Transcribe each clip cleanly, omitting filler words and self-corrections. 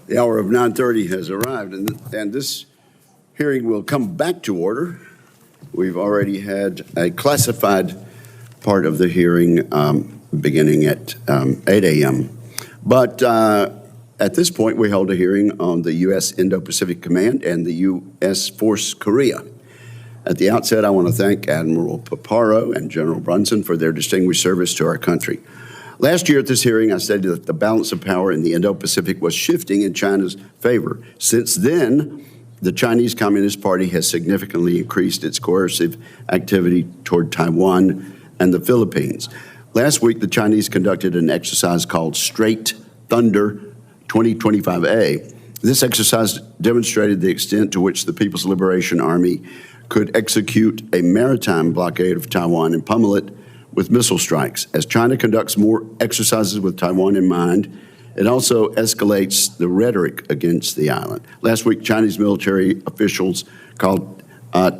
The hour of 9:30 has arrived, and this hearing will come back to order. We've already had a classified part of the hearing beginning at 8 a.m. But at this point, we held a hearing on the U.S. Indo Pacific Command and the U.S. Force Korea. At the outset, I want to thank Admiral Paparo and General Brunson for their distinguished service to our country. Last year at this hearing, I stated that the balance of power in the Indo-Pacific was shifting in China's favor. Since then, the Chinese Communist Party has significantly increased its coercive activity toward Taiwan and the Philippines. Last week, the Chinese conducted an exercise called Straight Thunder 2025A. This exercise demonstrated the extent to which the People's Liberation Army could execute a maritime blockade of Taiwan and pummel it with missile strikes. As China conducts more exercises with Taiwan in mind, it also escalates the rhetoric against the island. Last week, Chinese military officials called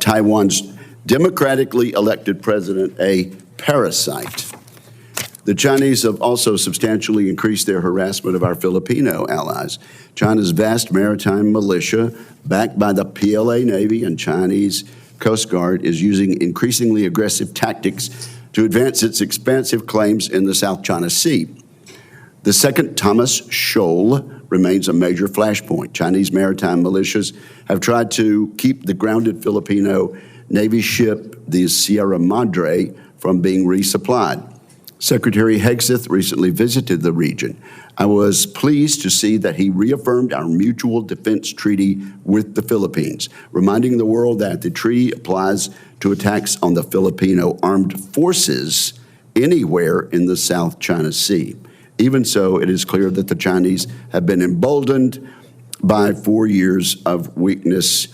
Taiwan's democratically elected president a parasite. The Chinese have also substantially increased their harassment of our Filipino allies. China's vast maritime militia, backed by the PLA Navy and Chinese Coast Guard, is using increasingly aggressive tactics to advance its expansive claims in the South China Sea. The second Thomas Shoal remains a major flashpoint. Chinese maritime militias have tried to keep the grounded Filipino Navy ship, the Sierra Madre, from being resupplied. Secretary Hegseth recently visited the region. I was pleased to see that he reaffirmed our mutual defense treaty with the Philippines, reminding the world that the treaty applies to attacks on the Filipino armed forces anywhere in the South China Sea. Even so, it is clear that the Chinese have been emboldened by 4 years of weakness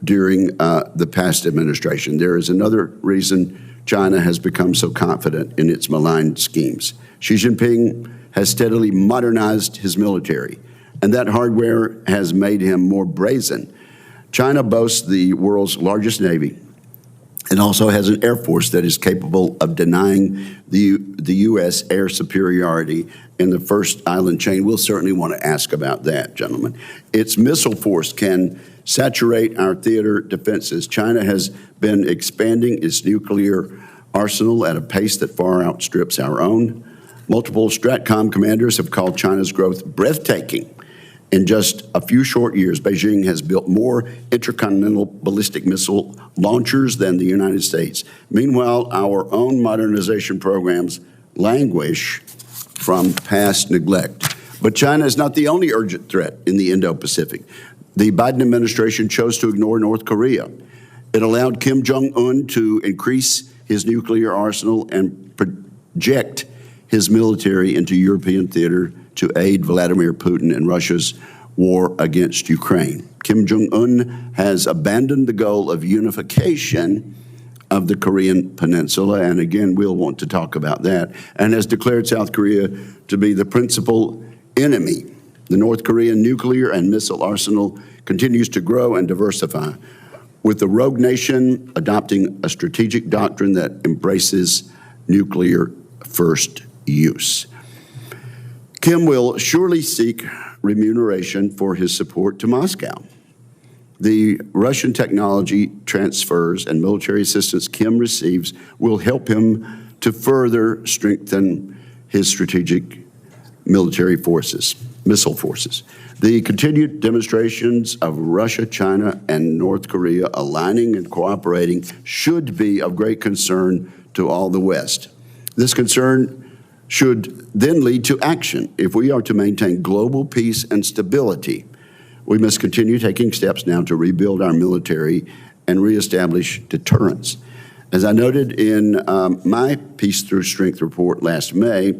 during the past administration. There is another reason China has become so confident in its malign schemes. Xi Jinping has steadily modernized his military, and that hardware has made him more brazen. China boasts the world's largest navy and also has an air force that is capable of denying the U.S. air superiority in the first island chain. We'll certainly want to ask about that, gentlemen. Its missile force can saturate our theater defenses. China has been expanding its nuclear arsenal at a pace that far outstrips our own. Multiple STRATCOM commanders have called China's growth breathtaking. In just a few short years, Beijing has built more intercontinental ballistic missile launchers than the United States. Meanwhile, our own modernization programs languish from past neglect. But China is not the only urgent threat in the Indo-Pacific. The Biden administration chose to ignore North Korea. It allowed Kim Jong-un to increase his nuclear arsenal and project his military into European theater to aid Vladimir Putin in Russia's war against Ukraine. Kim Jong-un has abandoned the goal of unification of the Korean Peninsula, and again, we'll want to talk about that, and has declared South Korea to be the principal enemy. The North Korean nuclear and missile arsenal continues to grow and diversify, with the rogue nation adopting a strategic doctrine that embraces nuclear first use. Kim will surely seek remuneration for his support to Moscow. The Russian technology transfers and military assistance Kim receives will help him to further strengthen his strategic military forces, missile forces. The continued demonstrations of Russia, China, and North Korea aligning and cooperating should be of great concern to all the West. This concern should then lead to action. If we are to maintain global peace and stability, we must continue taking steps now to rebuild our military and reestablish deterrence. As I noted in my Peace Through Strength report last May,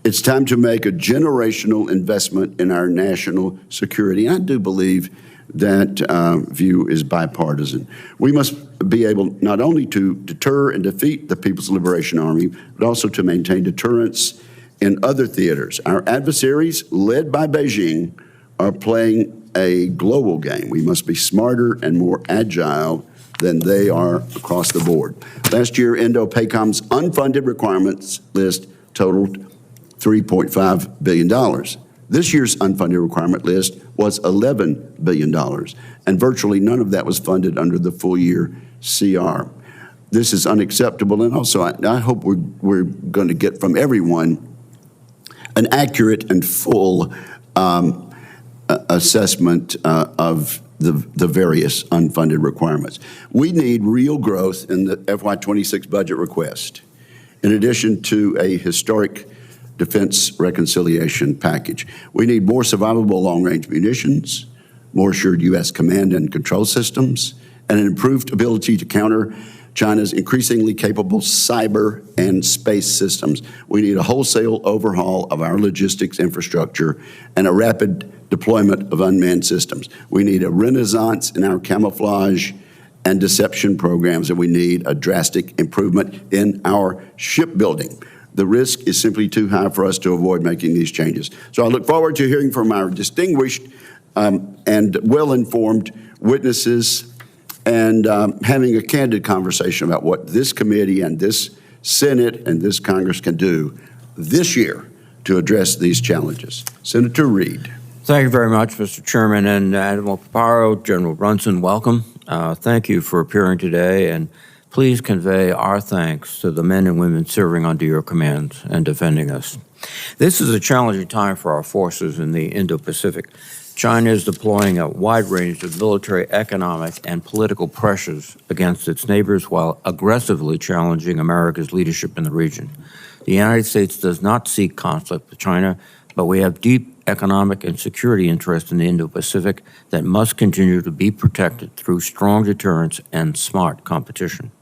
it's time to make a generational investment in our national security. I do believe that view is bipartisan. We must be able not only to deter and defeat the People's Liberation Army, but also to maintain deterrence in other theaters. Our adversaries, led by Beijing, are playing a global game. We must be smarter and more agile than they are across the board. Last year, Indo-PACOM's unfunded requirements list totaled $3.5 billion. This year's unfunded requirement list was $11 billion, and virtually none of that was funded under the full year CR. This is unacceptable, and also I hope we're going to get from everyone an accurate and full assessment of the various unfunded requirements. We need real growth in the FY26 budget request, in addition to a historic defense reconciliation package. We need more survivable long-range munitions, more assured U.S. command and control systems, and an improved ability to counter China's increasingly capable cyber and space systems. We need a wholesale overhaul of our logistics infrastructure and a rapid deployment of unmanned systems. We need a renaissance in our camouflage and deception programs, and we need a drastic improvement in our shipbuilding. The risk is simply too high for us to avoid making these changes. So I look forward to hearing from our distinguished and well-informed witnesses and having a candid conversation about what this committee and this Senate and this Congress can do this year to address these challenges. Senator Reid. Thank you very much, Mr. Chairman, and Admiral Paparo, General Brunson, welcome. Thank you for appearing today, and please convey our thanks to the men and women serving under your command and defending us. This is a challenging time for our forces in the Indo-Pacific. China is deploying a wide range of military, economic, and political pressures against its neighbors while aggressively challenging America's leadership in the region. The United States does not seek conflict with China, but we have deep economic and security interests in the Indo-Pacific that must continue to be protected through strong deterrence and smart competition.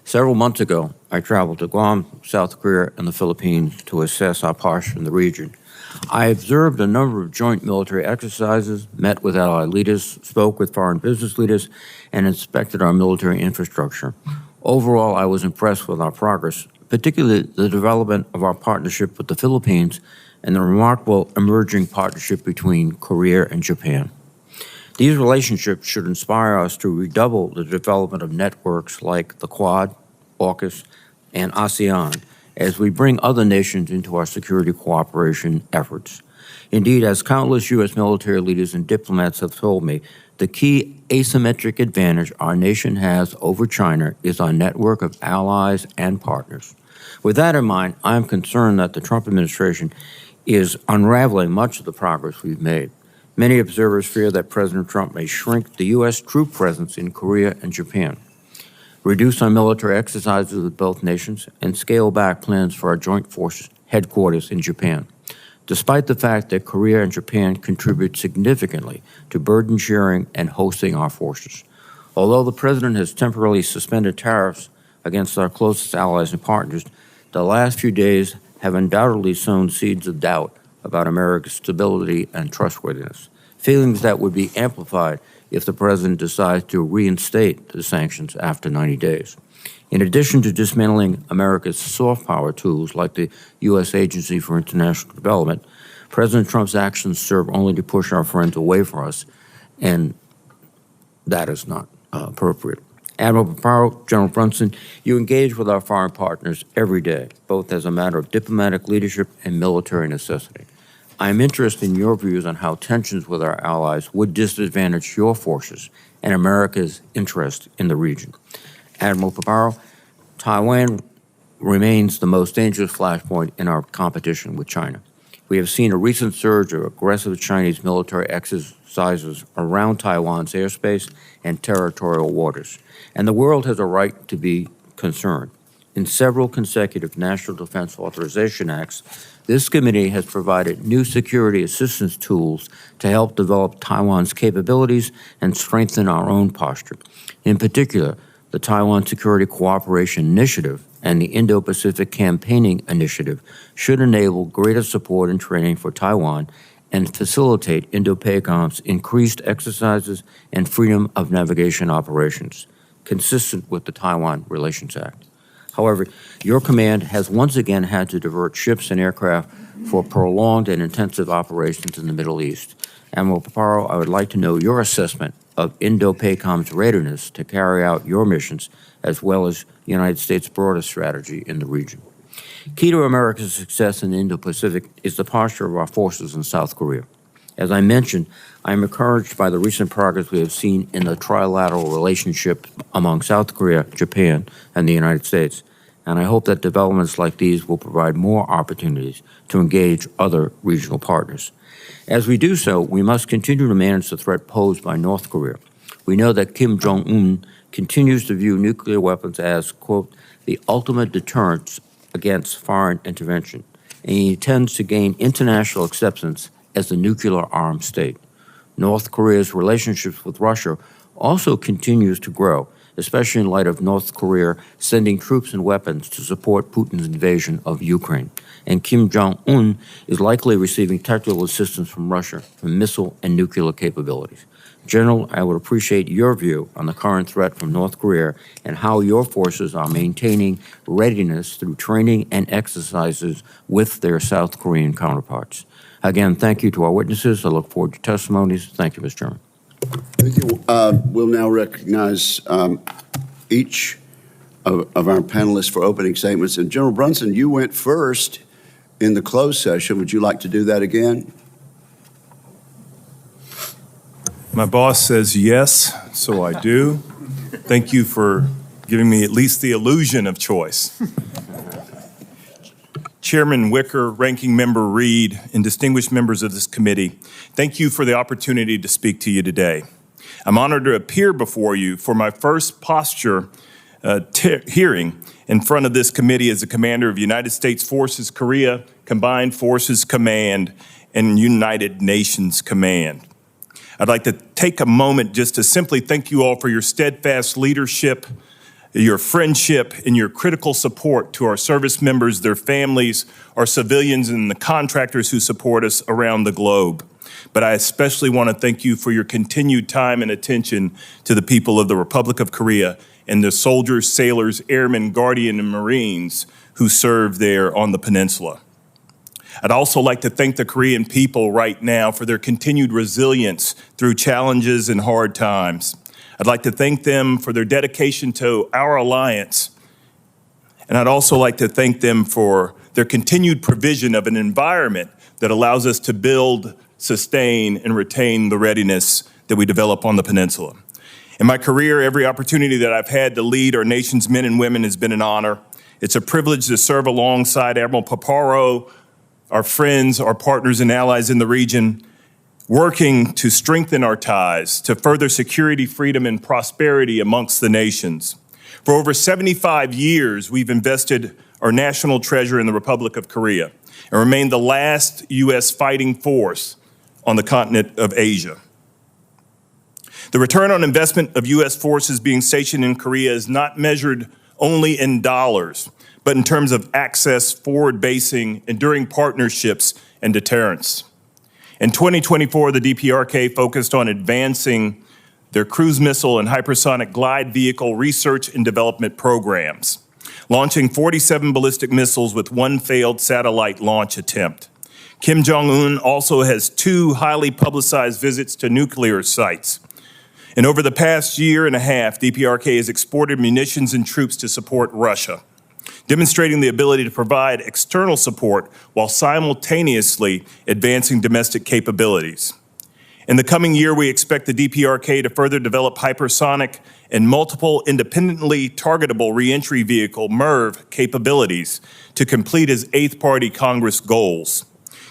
Several months ago, I traveled to Guam, South Korea, and the Philippines to assess our posture in the region. I observed a number of joint military exercises, met with allied leaders, spoke with foreign business leaders, and inspected our military infrastructure. Overall, I was impressed with our progress, particularly the development of our partnership with the Philippines and the remarkable emerging partnership between Korea and Japan. These relationships should inspire us to redouble the development of networks like the Quad, AUKUS, and ASEAN as we bring other nations into our security cooperation efforts. Indeed, as countless U.S. military leaders and diplomats have told me, the key asymmetric advantage our nation has over China is our network of allies and partners. With that in mind, I am concerned that the Trump administration is unraveling much of the progress we've made. Many observers fear that President Trump may shrink the U.S. troop presence in Korea and Japan, reduce our military exercises with both nations, and scale back plans for our joint forces headquarters in Japan. Despite the fact that Korea and Japan contribute significantly to burden sharing and hosting our forces. Although the President has temporarily suspended tariffs against our closest allies and partners, the last few days have undoubtedly sown seeds of doubt about America's stability and trustworthiness, feelings that would be amplified if the President decides to reinstate the sanctions after 90 days. In addition to dismantling America's soft power tools like the U.S. Agency for International Development, President Trump's actions serve only to push our friends away from us, and that is not appropriate. Admiral Paparo, General Brunson, you engage with our foreign partners every day, both as a matter of diplomatic leadership and military necessity. I am interested in your views on how tensions with our allies would disadvantage your forces and America's interest in the region. Admiral Paparo, Taiwan remains the most dangerous flashpoint in our competition with China. We have seen a recent surge of aggressive Chinese military exercises around Taiwan's airspace and territorial waters, and the world has a right to be concerned. In several consecutive National Defense Authorization Acts, this committee has provided new security assistance tools to help develop Taiwan's capabilities and strengthen our own posture. In particular, the Taiwan Security Cooperation Initiative and the Indo-Pacific Campaigning Initiative should enable greater support and training for Taiwan and facilitate Indo-PACOM's increased exercises and freedom of navigation operations, consistent with the Taiwan Relations Act. However, your command has once again had to divert ships and aircraft for prolonged and intensive operations in the Middle East. Admiral Paparo, I would like to know your assessment of Indo-PACOM's readiness to carry out your missions, as well as the United States' broader strategy in the region. Key to America's success in the Indo-Pacific is the posture of our forces in South Korea. As I mentioned, I am encouraged by the recent progress we have seen in the trilateral relationship among South Korea, Japan, and the United States, and I hope that developments like these will provide more opportunities to engage other regional partners. As we do so, we must continue to manage the threat posed by North Korea. We know that Kim Jong-un continues to view nuclear weapons as, quote, the ultimate deterrent against foreign intervention, and he intends to gain international acceptance as a nuclear-armed state. North Korea's relationships with Russia also continues to grow, especially in light of North Korea sending troops and weapons to support Putin's invasion of Ukraine. And Kim Jong-un is likely receiving technical assistance from Russia for missile and nuclear capabilities. General, I would appreciate your view on the current threat from North Korea and how your forces are maintaining readiness through training and exercises with their South Korean counterparts. Again, thank you to our witnesses. I look forward to testimonies. Thank you, Mr. Chairman. Thank you. We'll now recognize each of our panelists for opening statements. And General Brunson, you went first in the closed session. Would you like to do that again? My boss says yes, so I do. Thank you for giving me at least the illusion of choice. Chairman Wicker, Ranking Member Reed, and distinguished members of this committee, thank you for the opportunity to speak to you today. I'm honored to appear before you for my first posture hearing in front of this committee as the commander of United States Forces Korea, Combined Forces Command, and United Nations Command. I'd like to take a moment just to simply thank you all for your steadfast leadership, your friendship, and your critical support to our service members, their families, our civilians, and the contractors who support us around the globe. But I especially want to thank you for your continued time and attention to the people of the Republic of Korea and the soldiers, sailors, airmen, guardian, and Marines who serve there on the peninsula. I'd also like to thank the Korean people right now for their continued resilience through challenges and hard times. I'd like to thank them for their dedication to our alliance. And I'd also like to thank them for their continued provision of an environment that allows us to build, sustain, and retain the readiness that we develop on the peninsula. In my career, every opportunity that I've had to lead our nation's men and women has been an honor. It's a privilege to serve alongside Admiral Paparo, our friends, our partners and allies in the region, working to strengthen our ties, to further security, freedom, and prosperity amongst the nations. For over 75 years, we've invested our national treasure in the Republic of Korea and remain the last U.S. fighting force on the continent of Asia. The return on investment of U.S. forces being stationed in Korea is not measured only in dollars, but in terms of access, forward basing, enduring partnerships, and deterrence. In 2024, the DPRK focused on advancing their cruise missile and hypersonic glide vehicle research and development programs, launching 47 ballistic missiles with one failed satellite launch attempt. Kim Jong-un also has 2 highly publicized visits to nuclear sites. And over the past year and a half, DPRK has exported munitions and troops to support Russia, demonstrating the ability to provide external support while simultaneously advancing domestic capabilities. In the coming year, we expect the DPRK to further develop hypersonic and multiple independently targetable reentry vehicle, MIRV, capabilities to complete his 8th Party Congress goals.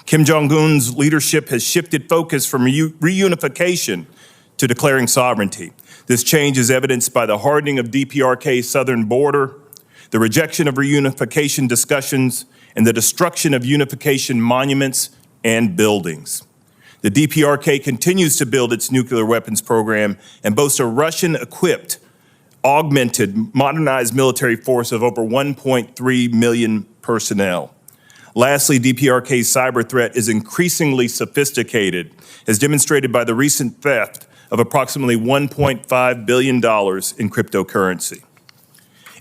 Kim Jong-un's leadership has shifted focus from reunification to declaring sovereignty. This change is evidenced by the hardening of DPRK's southern border, the rejection of reunification discussions, and the destruction of unification monuments and buildings. The DPRK continues to build its nuclear weapons program and boasts a Russian-equipped, augmented, modernized military force of over 1.3 million personnel. Lastly, DPRK's cyber threat is increasingly sophisticated, as demonstrated by the recent theft of approximately $1.5 billion in cryptocurrency.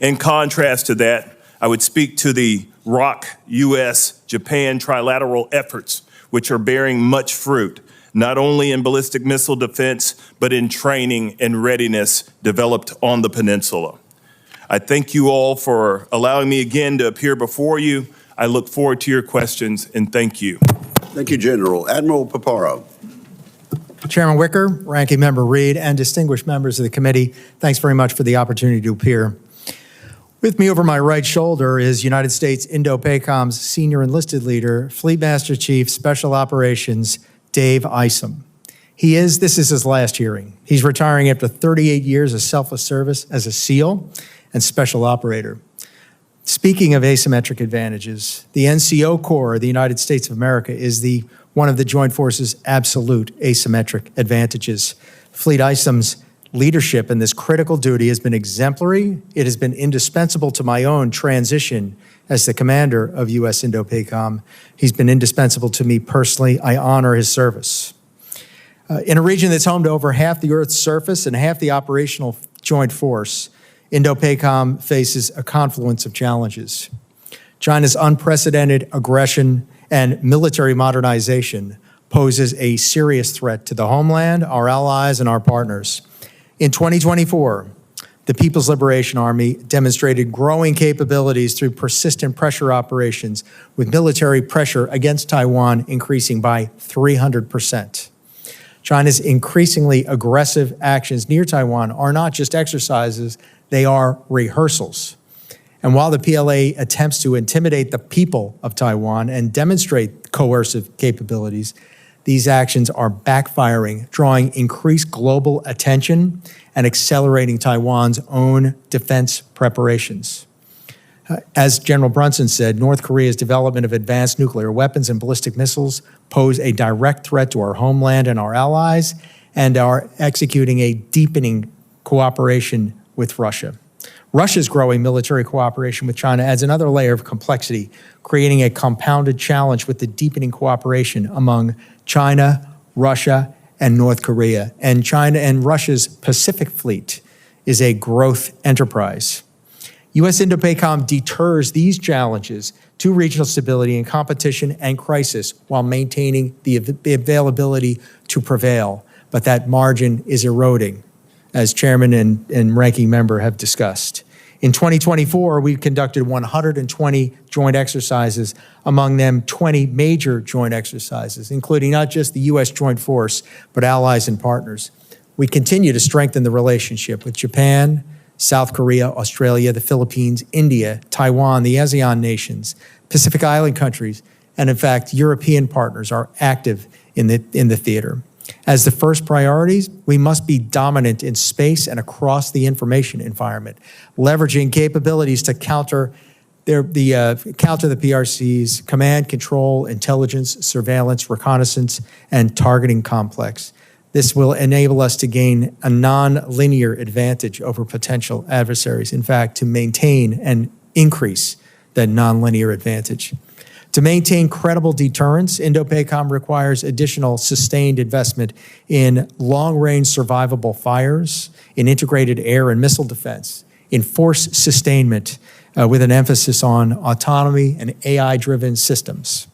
In contrast to that, I would speak to the ROC, U.S., Japan trilateral efforts, which are bearing much fruit, not only in ballistic missile defense, but in training and readiness developed on the peninsula. I thank you all for allowing me again to appear before you. I look forward to your questions, and thank you. Thank you, General. Admiral Paparo. Chairman Wicker, Ranking Member Reed, and distinguished members of the committee, thanks very much for the opportunity to appear. With me over my right shoulder is United States Indo PACOM's Senior Enlisted Leader, Fleet Master Chief, Special Operations, Dave Isom. This is his last hearing. He's retiring after 38 years of selfless service as a SEAL and Special Operator. Speaking of asymmetric advantages, the NCO Corps of the United States of America is one of the Joint Forces' absolute asymmetric advantages. Fleet Isom's leadership in this critical duty has been exemplary. It has been indispensable to my own transition as the commander of U.S. Indo PACOM. He's been indispensable to me personally. I honor his service. In a region that's home to over half the Earth's surface and half the operational joint force, Indo PACOM faces a confluence of challenges. China's unprecedented aggression and military modernization poses a serious threat to the homeland, our allies, and our partners. In 2024, the People's Liberation Army demonstrated growing capabilities through persistent pressure operations, with military pressure against Taiwan increasing by 300%. China's increasingly aggressive actions near Taiwan are not just exercises, they are rehearsals. And while the PLA attempts to intimidate the people of Taiwan and demonstrate coercive capabilities, these actions are backfiring, drawing increased global attention and accelerating Taiwan's own defense preparations. As General Brunson said, North Korea's development of advanced nuclear weapons and ballistic missiles pose a direct threat to our homeland and our allies, and are executing a deepening cooperation with Russia. Russia's growing military cooperation with China adds another layer of complexity, creating a compounded challenge with the deepening cooperation among China, Russia, and North Korea. And China and Russia's Pacific Fleet is a growth enterprise. U.S. Indo PACOM deters these challenges to regional stability and competition and crisis while maintaining the availability to prevail. But that margin is eroding, as Chairman and Ranking Member have discussed. In 2024, we conducted 120 joint exercises, among them 20 major joint exercises, including not just the U.S. Joint Force, but allies and partners. We continue to strengthen the relationship with Japan, South Korea, Australia, the Philippines, India, Taiwan, the ASEAN nations, Pacific Island countries, and in fact, European partners are active in the theater. As the first priorities, we must be dominant in space and across the information environment, leveraging capabilities to counter the PRC's command, control, intelligence, surveillance, reconnaissance, and targeting complex. This will enable us to gain a non-linear advantage over potential adversaries. In fact, to maintain and increase that non-linear advantage. To maintain credible deterrence, Indo PACOM requires additional sustained investment in long-range survivable fires, in integrated air and missile defense, in force sustainment, with an emphasis on autonomy and AI-driven systems.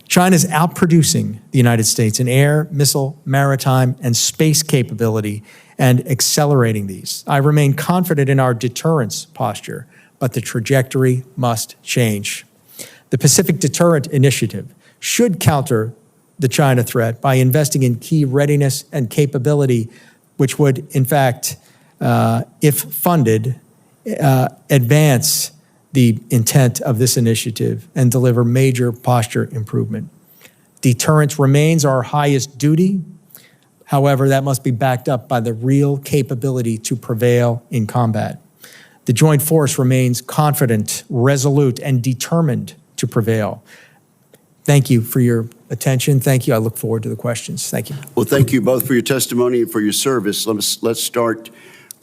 China's outproducing the United States in air, missile, maritime, and space capability and accelerating these. I remain confident in our deterrence posture, but the trajectory must change. The Pacific Deterrent Initiative should counter the China threat by investing in key readiness and capability, which would, in fact, if funded, advance the intent of this initiative and deliver major posture improvement. Deterrence remains our highest duty. However, that must be backed up by the real capability to prevail in combat. The Joint Force remains confident, resolute, and determined to prevail. Thank you for your attention. Thank you. I look forward to the questions. Thank you. Well, thank you both for your testimony and for your service. Let's start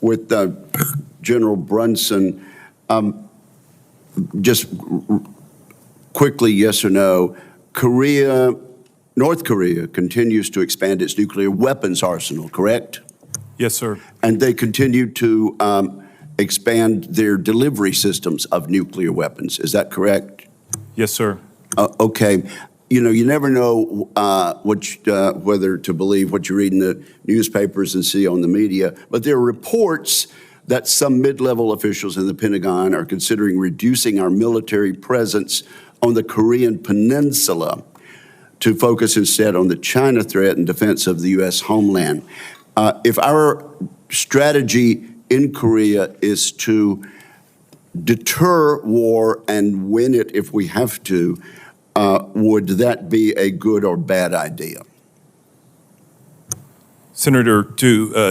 with General Brunson. Just quickly, yes or no, North Korea continues to expand its nuclear weapons arsenal, correct? Yes, sir. And they continue to expand their delivery systems of nuclear weapons. Is that correct? Yes, sir. Okay. You know, you never know whether to believe what you read in the newspapers and see on the media, but there are reports that some mid-level officials in the Pentagon are considering reducing our military presence on the Korean Peninsula to focus instead on the China threat and defense of the U.S. homeland. If our strategy in Korea is to deter war and win it if we have to, would that be a good or bad idea? Senator,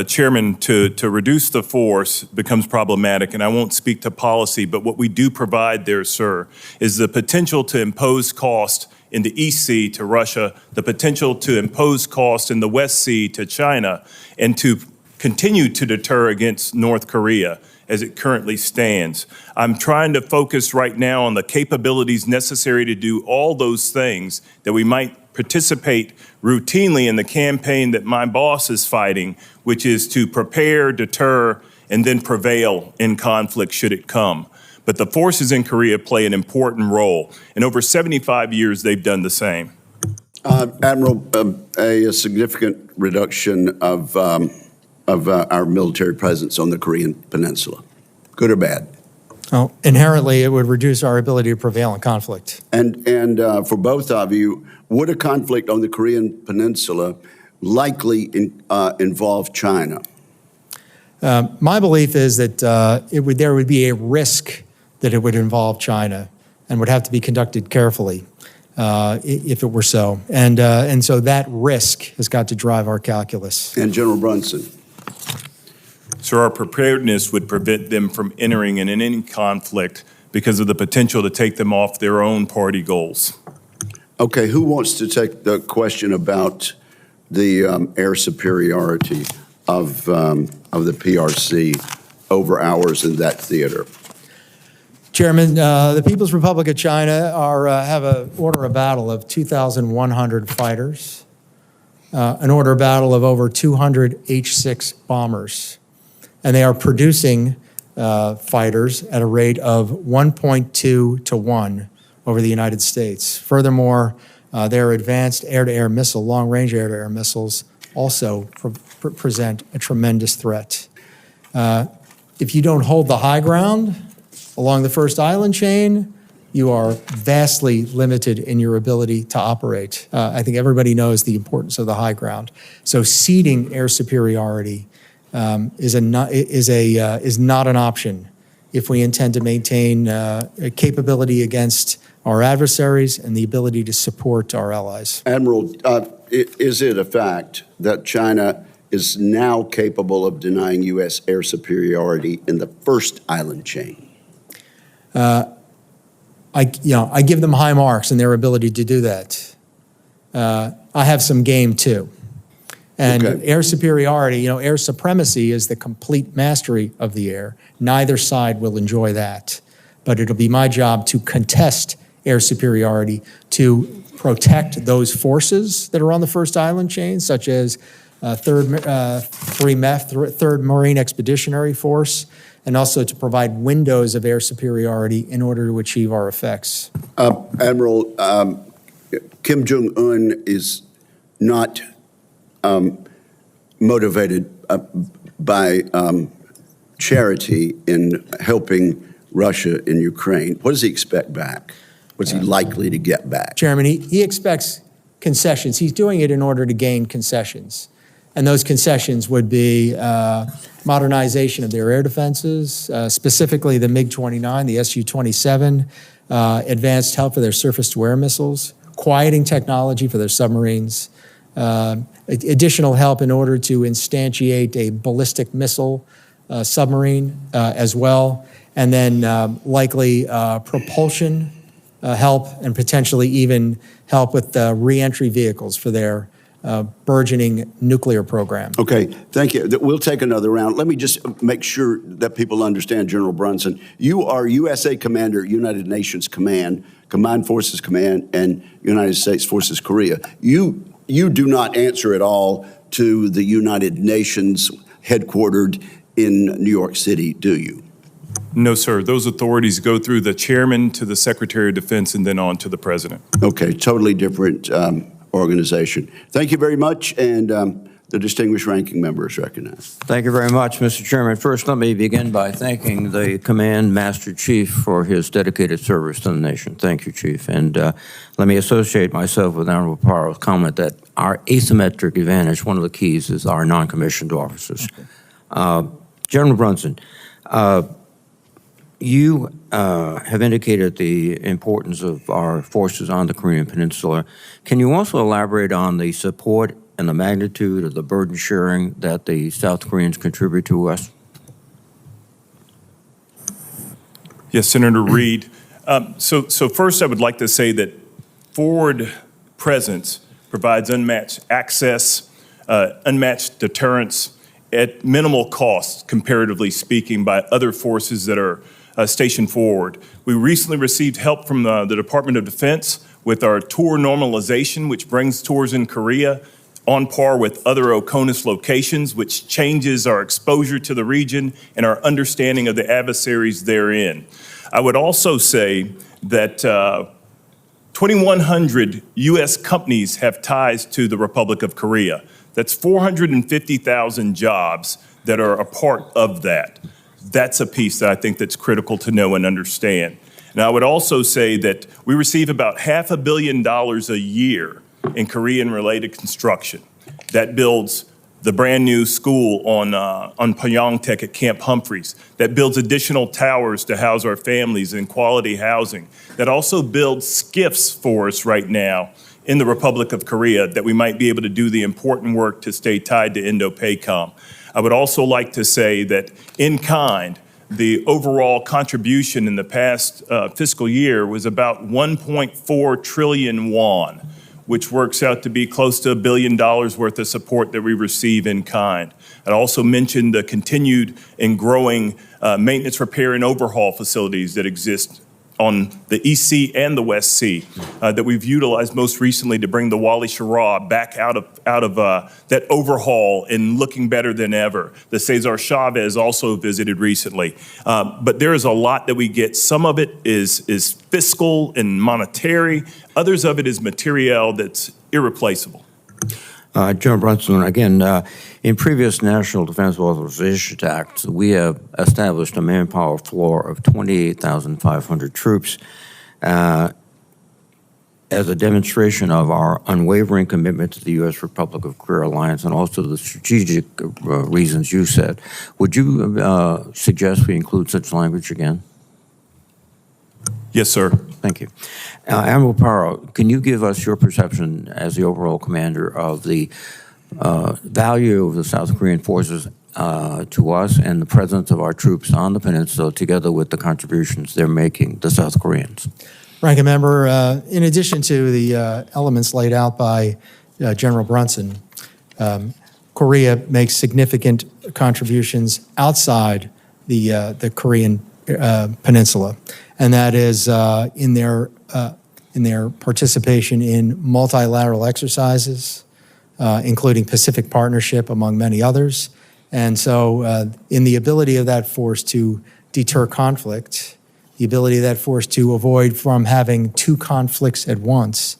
Chairman, to reduce the force becomes problematic, and I won't speak to policy, but what we do provide there, sir, is the potential to impose cost in the East Sea to Russia, the potential to impose cost in the West Sea to China, and to continue to deter against North Korea as it currently stands. I'm trying to focus right now on the capabilities necessary to do all those things that we might participate routinely in the campaign that my boss is fighting, which is to prepare, deter, and then prevail in conflict should it come. But the forces in Korea play an important role. In over 75 years, they've done the same. Admiral, a significant reduction of our military presence on the Korean Peninsula, good or bad? Well, inherently, it would reduce our ability to prevail in conflict. And for both of you, would a conflict on the Korean Peninsula likely involve China? My belief is that there would be a risk that it would involve China and would have to be conducted carefully if it were so. And so that risk has got to drive our calculus. And General Brunson? So our preparedness would prevent them from entering in any conflict because of the potential to take them off their own party goals. Okay, who wants to take the question about the air superiority of the PRC over ours in that theater? Chairman, the People's Republic of China have an order of battle of 2,100 fighters, an order of battle of over 200 H-6 bombers, and they are producing fighters at a rate of 1.2 to 1 over the United States. Furthermore, their advanced air-to-air missile, long-range air-to-air missiles, also present a tremendous threat. If you don't hold the high ground along the first island chain, you are vastly limited in your ability to operate. I think everybody knows the importance of the high ground. So ceding air superiority is not an option if we intend to maintain a capability against our adversaries and the ability to support our allies. Admiral, is it a fact that China is now capable of denying U.S. air superiority in the first island chain? I give them high marks in their ability to do that. I have some game too. And okay. Air superiority, air supremacy is the complete mastery of the air. Neither side will enjoy that. But it'll be my job to contest air superiority, to protect those forces that are on the first island chain, such as 3rd Marine Expeditionary Force, and also to provide windows of air superiority in order to achieve our effects. Admiral, Kim Jong-un is not motivated by charity in helping Russia in Ukraine. What does he expect back? What's he likely to get back? Chairman, he expects concessions. He's doing it in order to gain concessions. And those concessions would be modernization of their air defenses, specifically the MiG-29, the Su-27, advanced help for their surface-to-air missiles, quieting technology for their submarines, additional help in order to instantiate a ballistic missile submarine as well, and then likely propulsion help and potentially even help with re-entry vehicles for their burgeoning nuclear program. Okay, thank you. We'll take another round. Let me just make sure that people understand, General Brunson. You are USA Commander, United Nations Command, Combined Forces Command, and United States Forces Korea. You do not answer at all to the United Nations headquartered in New York City, do you? No, sir. Those authorities go through the chairman to the Secretary of Defense and then on to the president. Okay, totally different organization. Thank you very much, and The distinguished ranking member is recognized. Thank you very much, Mr. Chairman. First, let me begin by thanking the Command Master Chief for his dedicated service to the nation. Thank you, Chief. And let me associate myself with Admiral Paro's comment that our asymmetric advantage, one of the keys, is our non-commissioned officers. Okay. General Brunson, you have indicated the importance of our forces on the Korean Peninsula. Can you also elaborate on the support and the magnitude of the burden sharing that the South Koreans contribute to us? Yes, Senator Reid. So first I would like to say that forward presence provides unmatched access, unmatched deterrence at minimal cost, comparatively speaking, by other forces that are stationed forward. We recently received help from the Department of Defense with our tour normalization, which brings tours in Korea on par with other OCONUS locations, which changes our exposure to the region and our understanding of the adversaries therein. I would also say that 2,100 U.S. companies have ties to the Republic of Korea. That's 450,000 jobs that are a part of that. That's a piece that I think that's critical to know and understand. And I would also say that we receive about $500 million a year in Korean-related construction. That builds the brand new school on Pyeongtaek at Camp Humphreys. That builds additional towers to house our families in quality housing. That also builds SCIFs for us right now in the Republic of Korea that we might be able to do the important work to stay tied to Indo-PACOM. I would also like to say that in kind, the overall contribution in the past fiscal year was about 1.4 trillion won, which works out to be close to $1 billion worth of support that we receive in kind. I'd also mention the continued and growing maintenance, repair, and overhaul facilities that exist on the East Sea and the West Sea that we've utilized most recently to bring the Wali Shara back out of that overhaul and looking better than ever. The Cesar Chavez also visited recently. But there is a lot that we get. Some of it is fiscal and monetary. Others of it is material that's irreplaceable. General Brunson, again, in previous National Defense Authorization Acts, we have established a manpower floor of 28,500 troops as a demonstration of our unwavering commitment to the U.S. Republic of Korea alliance and also the strategic reasons you said. Would you suggest we include such language again? Yes, sir. Thank you. Admiral Paro, can you give us your perception as the overall commander of the value of the South Korean forces to us and the presence of our troops on the peninsula together with the contributions they're making, the South Koreans? Ranking Member, in addition to the elements laid out by General Brunson, Korea makes significant contributions outside the Korean peninsula, and that is in their participation in multilateral exercises, including Pacific Partnership, among many others. And so in the ability of that force to deter conflict, the ability of that force to avoid from having two conflicts at once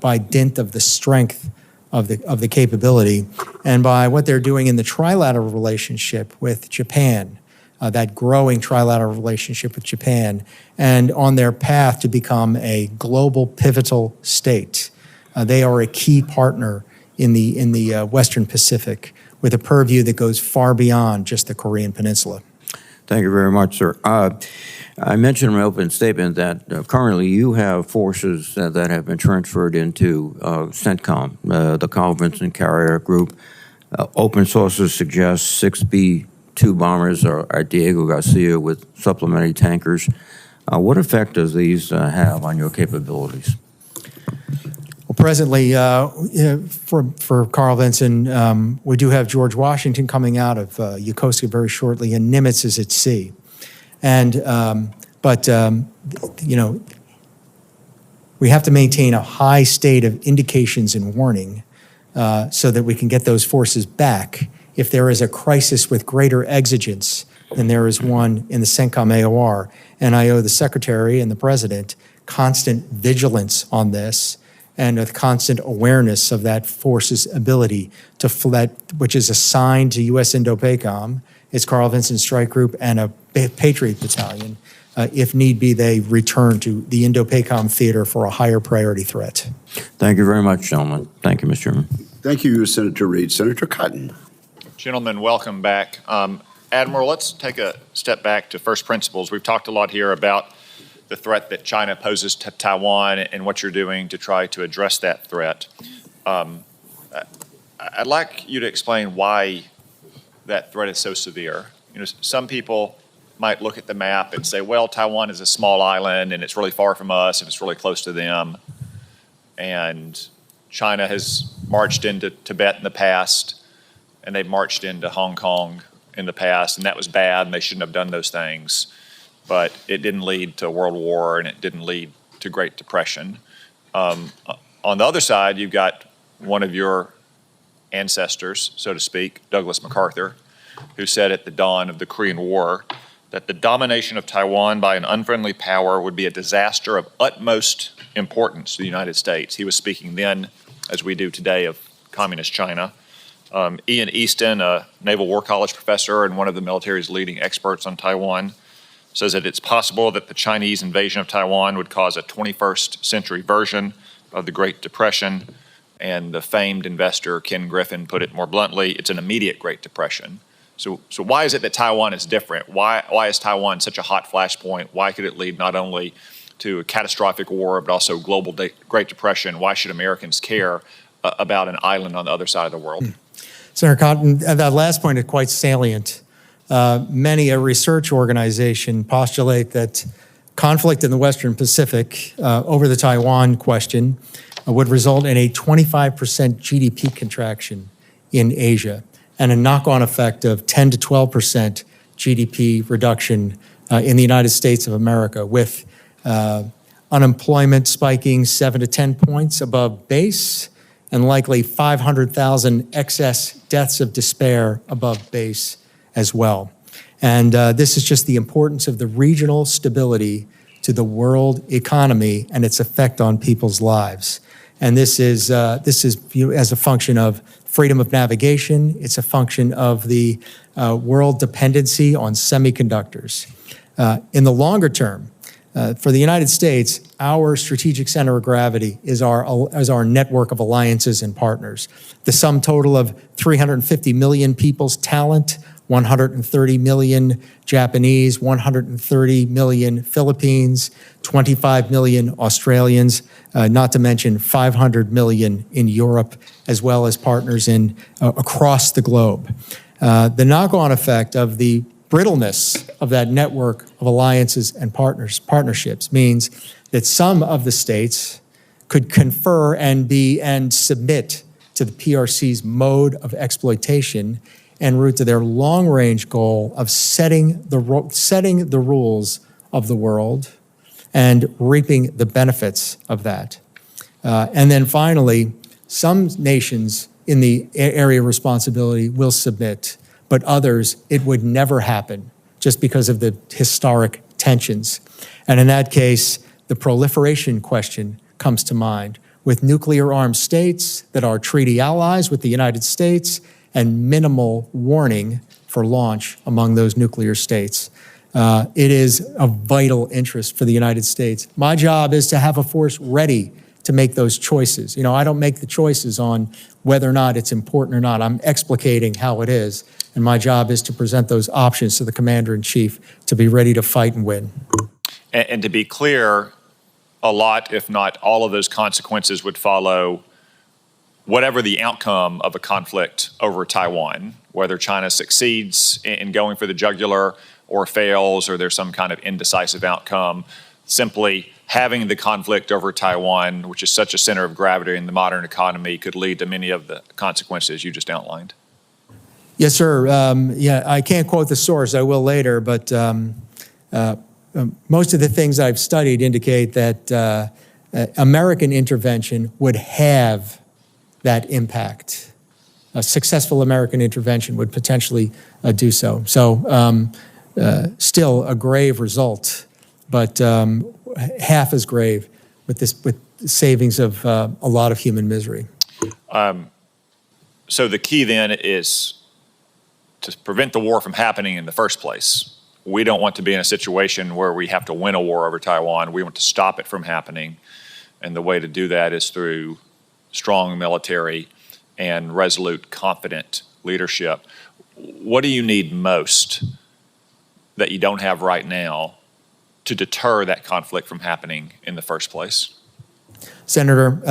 by dint of the strength of the capability, and by what they're doing in the trilateral relationship with Japan, that growing trilateral relationship with Japan, and on their path to become a global pivotal state. They are a key partner in the Western Pacific with a purview that goes far beyond just the Korean Peninsula. Thank you very much, sir. I mentioned in my opening statement that currently you have forces that have been transferred into CENTCOM, the Carl Vinson Carrier Group. Open sources suggest 6 B-2 bombers are at Diego Garcia with supplementary tankers. What effect does these have on your capabilities? Well, presently, for Carl Vinson, we do have George Washington coming out of Yokosuka very shortly, and Nimitz is at sea. And, we have to maintain a high state of indications and warning so that we can get those forces back if there is a crisis with greater exigence than there is one in the CENTCOM AOR. And I owe the Secretary and the President constant vigilance on this and a constant awareness of that force's ability to which is assigned to U.S. Indo-PACOM, its Carl Vinson Strike Group, and a Patriot Battalion. If need be, they return to the Indo-PACOM theater for a higher priority threat. Thank you very much, gentlemen. Thank you, Mr. Chairman. Thank you, Senator Reid. Senator Cotton. Gentlemen, welcome back. Admiral, let's take a step back to first principles. We've talked a lot here about the threat that China poses to Taiwan and what you're doing to try to address that threat. I'd like you to explain why that threat is so severe. You know, some people might look at the map and say, well, Taiwan is a small island and it's really far from us and it's really close to them. And China has marched into Tibet in the past and they've marched into Hong Kong in the past, and that was bad and they shouldn't have done those things. But it didn't lead to World War and it didn't lead to Great Depression. On the other side, you've got one of your ancestors, so to speak, Douglas MacArthur, who said at the dawn of the Korean War that the domination of Taiwan by an unfriendly power would be a disaster of utmost importance to the United States. He was speaking then, as we do today, of communist China. Ian Easton, a Naval War College professor and one of the military's leading experts on Taiwan, says that it's possible that the Chinese invasion of Taiwan would cause a 21st century version of the Great Depression. And the famed investor Ken Griffin put it more bluntly, it's an immediate Great Depression. So why is it that Taiwan is different? Why is Taiwan such a hot flashpoint? Why could it lead not only to a catastrophic war, but also global Great Depression? Why should Americans care about an island on the other side of the world? Senator Cotton, that last point is quite salient. Many a research organization postulate that conflict in the Western Pacific over the Taiwan question would result in a 25% GDP contraction in Asia and a knock-on effect of 10 to 12% GDP reduction in the United States of America, with unemployment spiking 7 to 10 points above base and likely 500,000 excess deaths of despair above base as well. And this is just the importance of the regional stability to the world economy and its effect on people's lives. And this is as a function of freedom of navigation. It's a function of the world dependency on semiconductors. In the longer term, for the United States, our strategic center of gravity is our network of alliances and partners. The sum total of 350 million people's talent, 130 million Japanese, 130 million Philippines, 25 million Australians, not to mention 500 million in Europe, as well as partners in across the globe. The knock-on effect of the brittleness of that network of alliances and partnerships means that some of the states could confer and submit to the PRC's mode of exploitation en route to their long-range goal of setting the rules of the world and reaping the benefits of that. And then finally, some nations in the area of responsibility will submit, but others, it would never happen just because of the historic tensions. And in that case, the proliferation question comes to mind, with nuclear-armed states that are treaty allies with the United States and minimal warning for launch among those nuclear states. It is of vital interest for the United States. My job is to have a force ready to make those choices. You know, I don't make the choices on whether or not it's important or not. I'm explicating how it is. And my job is to present those options to the commander-in-chief to be ready to fight and win. And to be clear, a lot, if not all of those consequences would follow whatever the outcome of a conflict over Taiwan, whether China succeeds in going for the jugular or fails, or there's some kind of indecisive outcome. Simply having the conflict over Taiwan, which is such a center of gravity in the modern economy, could lead to many of the consequences you just outlined. Yes, sir. Yeah, I can't quote the source. I will later, but most of the things I've studied indicate that American intervention would have that impact. A successful American intervention would potentially do so. So still a grave result, but half as grave with savings of a lot of human misery. So the key then is to prevent the war from happening in the first place. We don't want to be in a situation where we have to win a war over Taiwan. We want to stop it from happening. And the way to do that is through strong military and resolute, confident leadership. What do you need most that you don't have right now to deter that conflict from happening in the first place? Senator,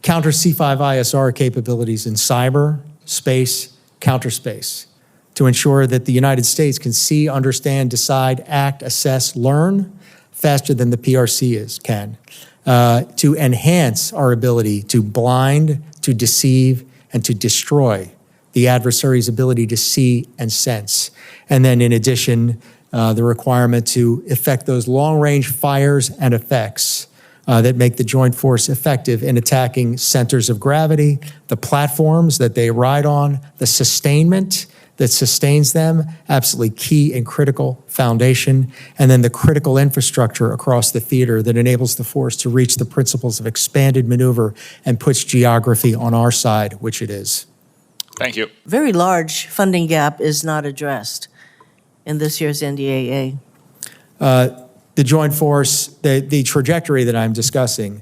counter C5ISR capabilities in cyber, space, counterspace, to ensure that the United States can see, understand, decide, act, assess, learn faster than the PRC can, to enhance our ability to blind, to deceive, and to destroy the adversary's ability to see and sense. And then in addition, the requirement to effect those long-range fires and effects that make the joint force effective in attacking centers of gravity, the platforms that they ride on, the sustainment that sustains them, absolutely key and critical foundation, and then the critical infrastructure across the theater that enables the force to reach the principles of expanded maneuver and puts geography on our side, which it is. Thank you. Very large funding gap is not addressed in this year's NDAA. The joint force, the trajectory that I'm discussing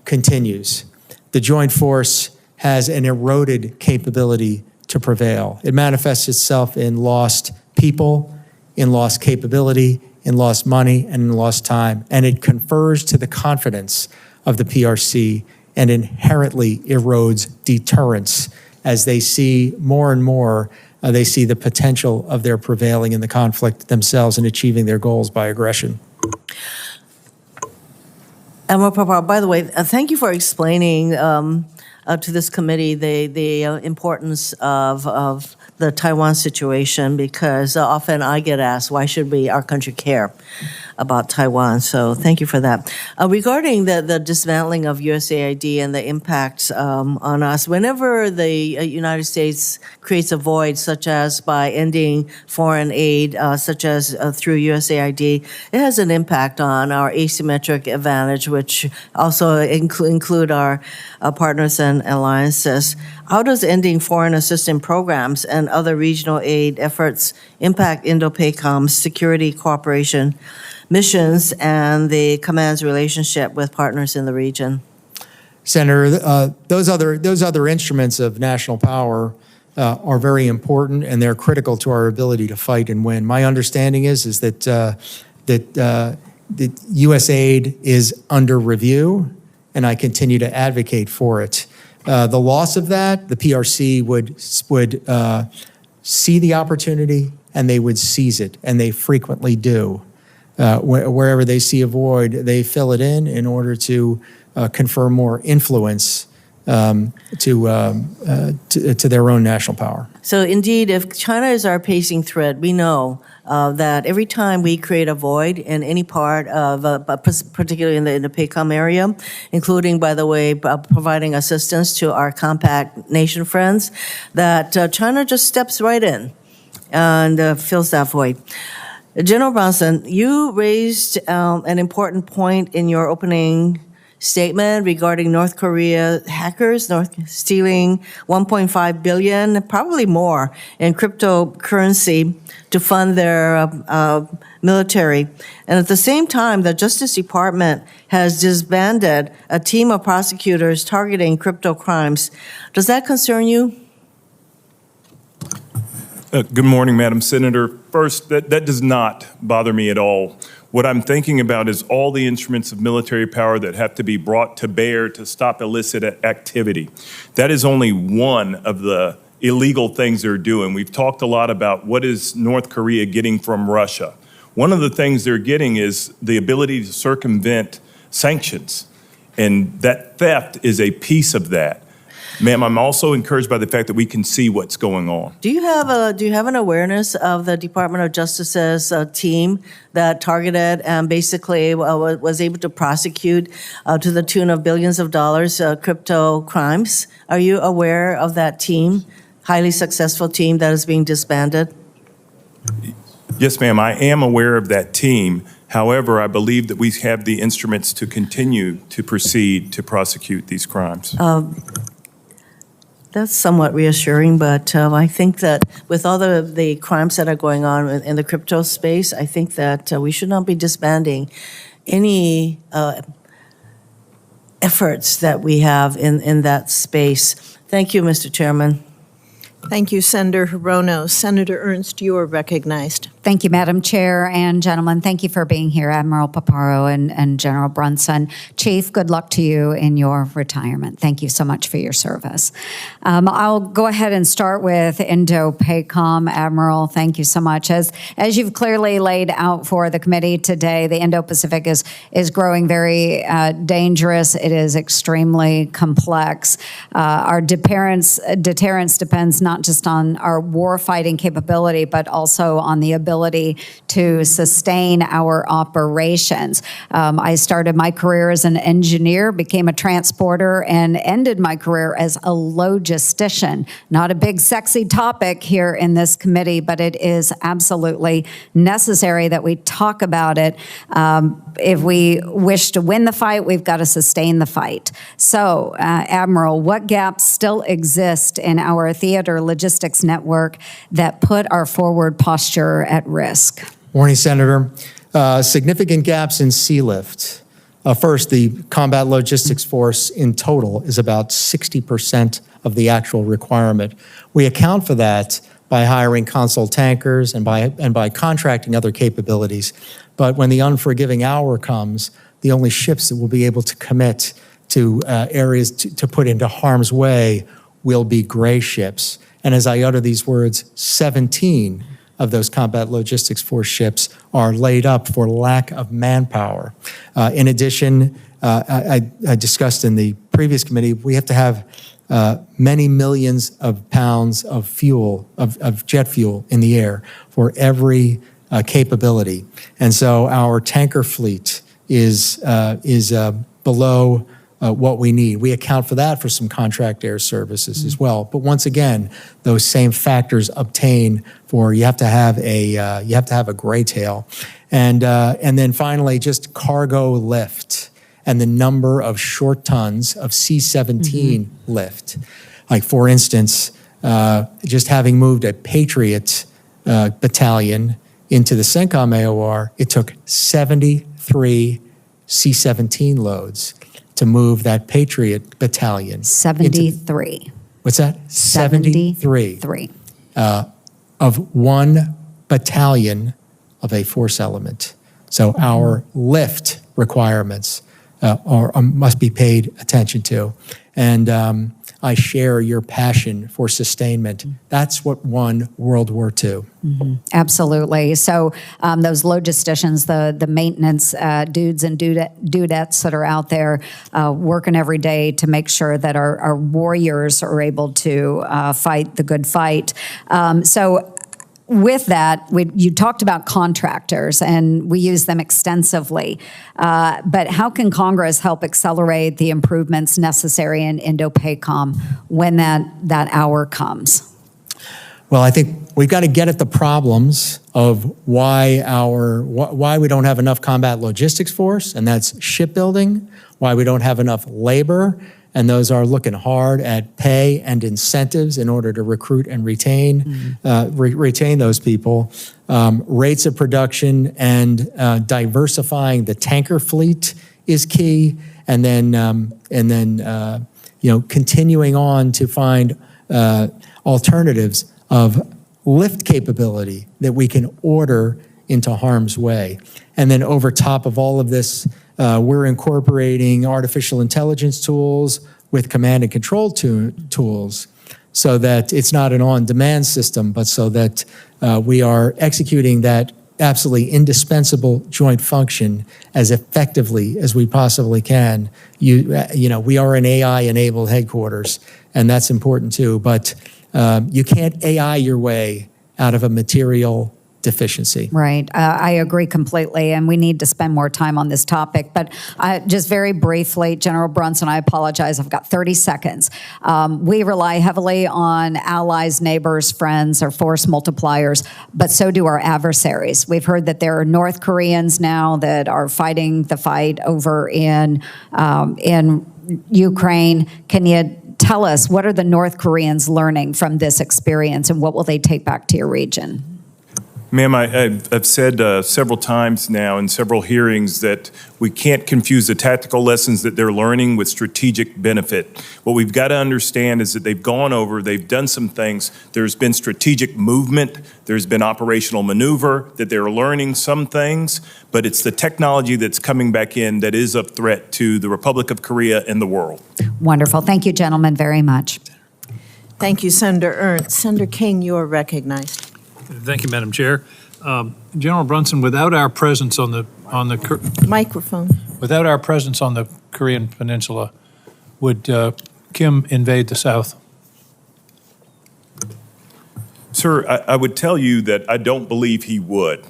continues. The joint force has an eroded capability to prevail. It manifests itself in lost people, in lost capability, in lost money, and in lost time. And it confers to the confidence of the PRC and inherently erodes deterrence as they see more and more, they see the potential of their prevailing in the conflict themselves and achieving their goals by aggression. Admiral Papar, by the way, thank you for explaining to this committee the importance of the Taiwan situation, because often I get asked, why should our country care about Taiwan? So thank you for that. Regarding the dismantling of USAID and the impacts on us, whenever the United States creates a void, such as by ending foreign aid, such as through USAID, it has an impact on our asymmetric advantage, which also include our partners and alliances. How does ending foreign assistance programs and other regional aid efforts impact Indo-PACOM's security cooperation missions and the command's relationship with partners in the region? Senator, those other instruments of national power are very important, and they're critical to our ability to fight and win. My understanding is that U.S. aid is under review, and I continue to advocate for it. The loss of that, the PRC would see the opportunity and they would seize it, and they frequently do. Wherever they see a void, they fill it in order to confer more influence to their own national power. So indeed, if China is our pacing threat, we know that every time we create a void in any part of, particularly in the PACOM area, including, by the way, providing assistance to our compact nation friends, that China just steps right in and fills that void. General Bronson, you raised an important point in your opening statement regarding North Korea hackers stealing $1.5 billion, probably more, in cryptocurrency to fund their military. And at the same time, the Justice Department has disbanded a team of prosecutors targeting crypto crimes. Does that concern you? Good morning, Madam Senator. First, that does not bother me at all. What I'm thinking about is all the instruments of military power that have to be brought to bear to stop illicit activity. That is only one of the illegal things they're doing. We've talked a lot about what is North Korea getting from Russia. One of the things they're getting is the ability to circumvent sanctions, and that theft is a piece of that. Ma'am, I'm also encouraged by the fact that we can see what's going on. Do you have an awareness of the Department of Justice's team that targeted and basically was able to prosecute to the tune of billions of dollars crypto crimes? Are you aware of that team, highly successful team that is being disbanded? Yes, ma'am, I am aware of that team. However, I believe that we have the instruments to continue to proceed to prosecute these crimes. That's somewhat reassuring, but I think that with all the crimes that are going on in the crypto space, I think that we should not be disbanding any efforts that we have in that space. Thank you, Mr. Chairman. Thank you, Senator Hirono. Senator Ernst, you are recognized. Thank you, Madam Chair and gentlemen. Thank you for being here, Admiral Paparo and General Brunson. Chief, good luck to you in your retirement. Thank you so much for your service. I'll go ahead and start with Indo-PACOM. Admiral, thank you so much. As you've clearly laid out for the committee today, the Indo-Pacific is growing very dangerous. It is extremely complex. Our deterrence depends not just on our war-fighting capability, but also on the ability to sustain our operations. I started my career as an engineer, became a transporter, and ended my career as a logistician. Not a big, sexy topic here in this committee, but it is absolutely necessary that we talk about it. If we wish to win the fight, we've got to sustain the fight. So, Admiral, what gaps still exist in our theater logistics network that put our forward posture at risk? Morning, Senator. Significant gaps in sea lift. First, the combat logistics force in total is about 60% of the actual requirement. We account for that by hiring console tankers and by contracting other capabilities. But when the unforgiving hour comes, the only ships that will be able to commit to areas to put into harm's way will be gray ships. And as I utter these words, 17 of those combat logistics force ships are laid up for lack of manpower. In addition, I discussed in the previous committee, we have to have many millions of pounds of fuel, of jet fuel in the air for every capability. And so our tanker fleet is below what we need. We account for that for some contract air services as well. But once again, those same factors obtain for you have to have a gray tail, and then finally just cargo lift and the number of short tons of C-17 lift. Like for instance, just having moved a Patriot battalion into the CENTCOM AOR, it took 73 C-17 loads to move that Patriot battalion. 73. What's that? 73. Of one battalion of a force element. So our lift requirements must be paid attention to. And I share your passion for sustainment. That's what won World War II. Absolutely. So those logisticians, the maintenance dudes and dudettes that are out there working every day to make sure that our warriors are able to fight the good fight. So with that, you talked about contractors, and we use them extensively. But how can Congress help accelerate the improvements necessary in Indo-PACOM when that hour comes? Well, I think we've got to get at the problems of why we don't have enough combat logistics force, and that's shipbuilding, why we don't have enough labor, and those are looking hard at pay and incentives in order to recruit and retain those people. Rates of production and diversifying the tanker fleet is key, and then continuing on to find alternatives of lift capability that we can order into harm's way. And then over top of all of this, we're incorporating artificial intelligence tools with command and control tools so that it's not an on-demand system, but so that we are executing that absolutely indispensable joint function as effectively as we possibly can. We are an AI-enabled headquarters, and that's important too, but you can't AI your way out of a material deficiency. Right. I agree completely, and we need to spend more time on this topic. But just very briefly, General Brunson, I apologize, I've got 30 seconds. We rely heavily on allies, neighbors, friends, or force multipliers, but so do our adversaries. We've heard that there are North Koreans now that are fighting the fight over in Ukraine. Can you tell us, what are the North Koreans learning from this experience, and what will they take back to your region? Ma'am, I've said several times now in several hearings that we can't confuse the tactical lessons that they're learning with strategic benefit. What we've got to understand is that they've gone over, they've done some things, there's been strategic movement, there's been operational maneuver, that they're learning some things, but it's the technology that's coming back in that is a threat to the Republic of Korea and the world. Wonderful. Thank you, gentlemen, very much. Thank you, Senator Ernst. Senator King, you are recognized. Thank you, Madam Chair. General Brunson, without our presence on the Microphone. without our presence on the Korean Peninsula, would Kim invade the South? Sir, I would tell you that I don't believe he would.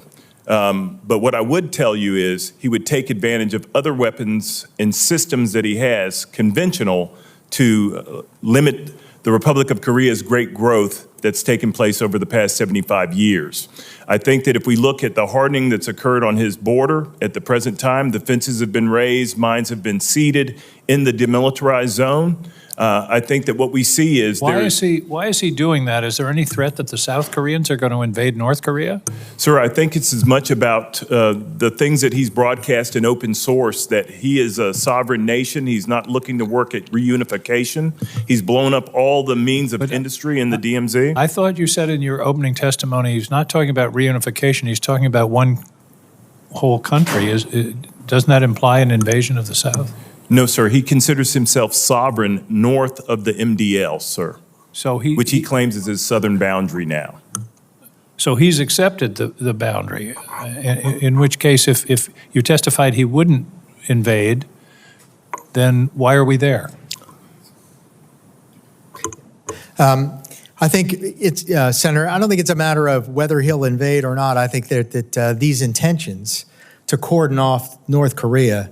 But what I would tell you is he would take advantage of other weapons and systems that he has, conventional, to limit the Republic of Korea's great growth that's taken place over the past 75 years. I think that if we look at the hardening that's occurred on his border at the present time, the fences have been raised, mines have been seeded in the demilitarized zone. I think that what we see is Why is he doing that? Is there any threat that the South Koreans are going to invade North Korea? Sir, I think it's as much about the things that he's broadcast in open source, that he is a sovereign nation. He's not looking to work at reunification. He's blown up all the means of industry in the DMZ. I thought you said in your opening testimony he's not talking about reunification. He's talking about one whole country. Doesn't that imply an invasion of the South? No, sir. He considers himself sovereign north of the MDL, sir, which he claims is his southern boundary now. So he's accepted the boundary, in which case if you testified he wouldn't invade, then why are we there? I think it's, Senator, I don't think it's a matter of whether he'll invade or not. I think that these intentions to cordon off North Korea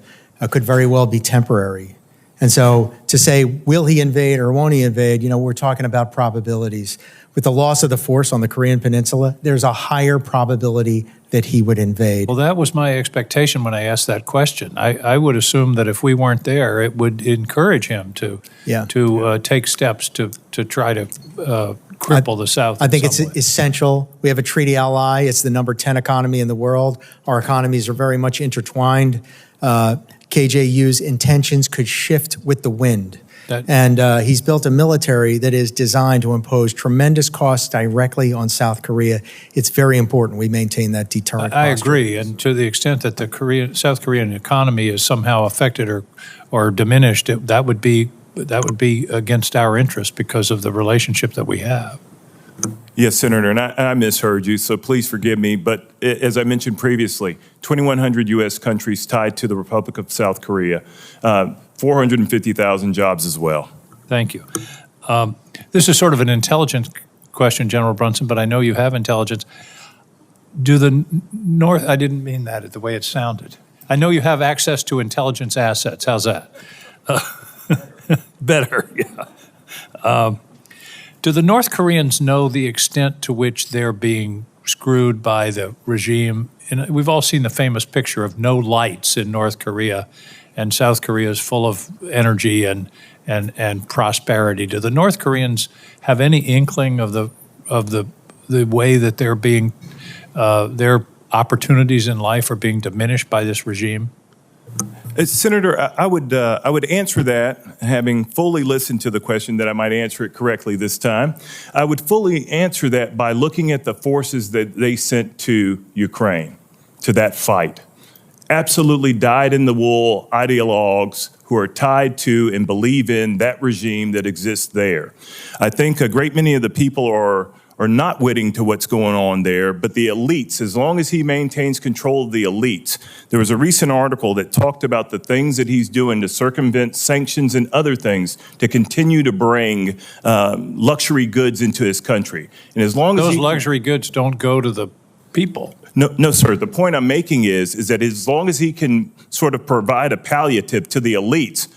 could very well be temporary. And so to say, will he invade or won't he invade, we're talking about probabilities. With the loss of the force on the Korean Peninsula, there's a higher probability that he would invade. Well, that was my expectation when I asked that question. I would assume that if we weren't there, it would encourage him to take steps to try to cripple the South. I think it's essential. We have a treaty ally. It's the number 10 economy in the world. Our economies are very much intertwined. KJU's intentions could shift with the wind. And he's built a military that is designed to impose tremendous costs directly on South Korea. It's very important we maintain that deterrent I posture. agree, and to the extent that the South Korean economy is somehow affected or diminished, that would be against our interest because of the relationship that we have. Yes, Senator, and I misheard you, so please forgive me. But as I mentioned previously, 2,100 U.S. countries tied to the Republic of South Korea, 450,000 jobs as well. Thank you. This is sort of an intelligence question, General Brunson, but I know you have intelligence. Do the North, I didn't mean that the way it sounded. I know you have access to intelligence assets. How's that? Better, yeah. Do the North Koreans know the extent to which they're being screwed by the regime? And we've all seen the famous picture of no lights in North Korea, and South Korea is full of energy and prosperity. Do the North Koreans have any inkling of the way that they're being their opportunities in life are being diminished by this regime? Senator, I would answer that, having fully listened to the question, that I might answer it correctly this time. I would fully answer that by looking at the forces that they sent to Ukraine, to that fight. Absolutely dyed-in-the-wool ideologues who are tied to and believe in that regime that exists there. I think a great many of the people are not witting to what's going on there, but the elites, as long as he maintains control of the elites. There was a recent article that talked about the things that he's doing to circumvent sanctions and other things to continue to bring luxury goods into his country. And as long as those luxury goods don't go to the people. No, sir. The point I'm making is that as long as he can sort of provide a palliative to the elites,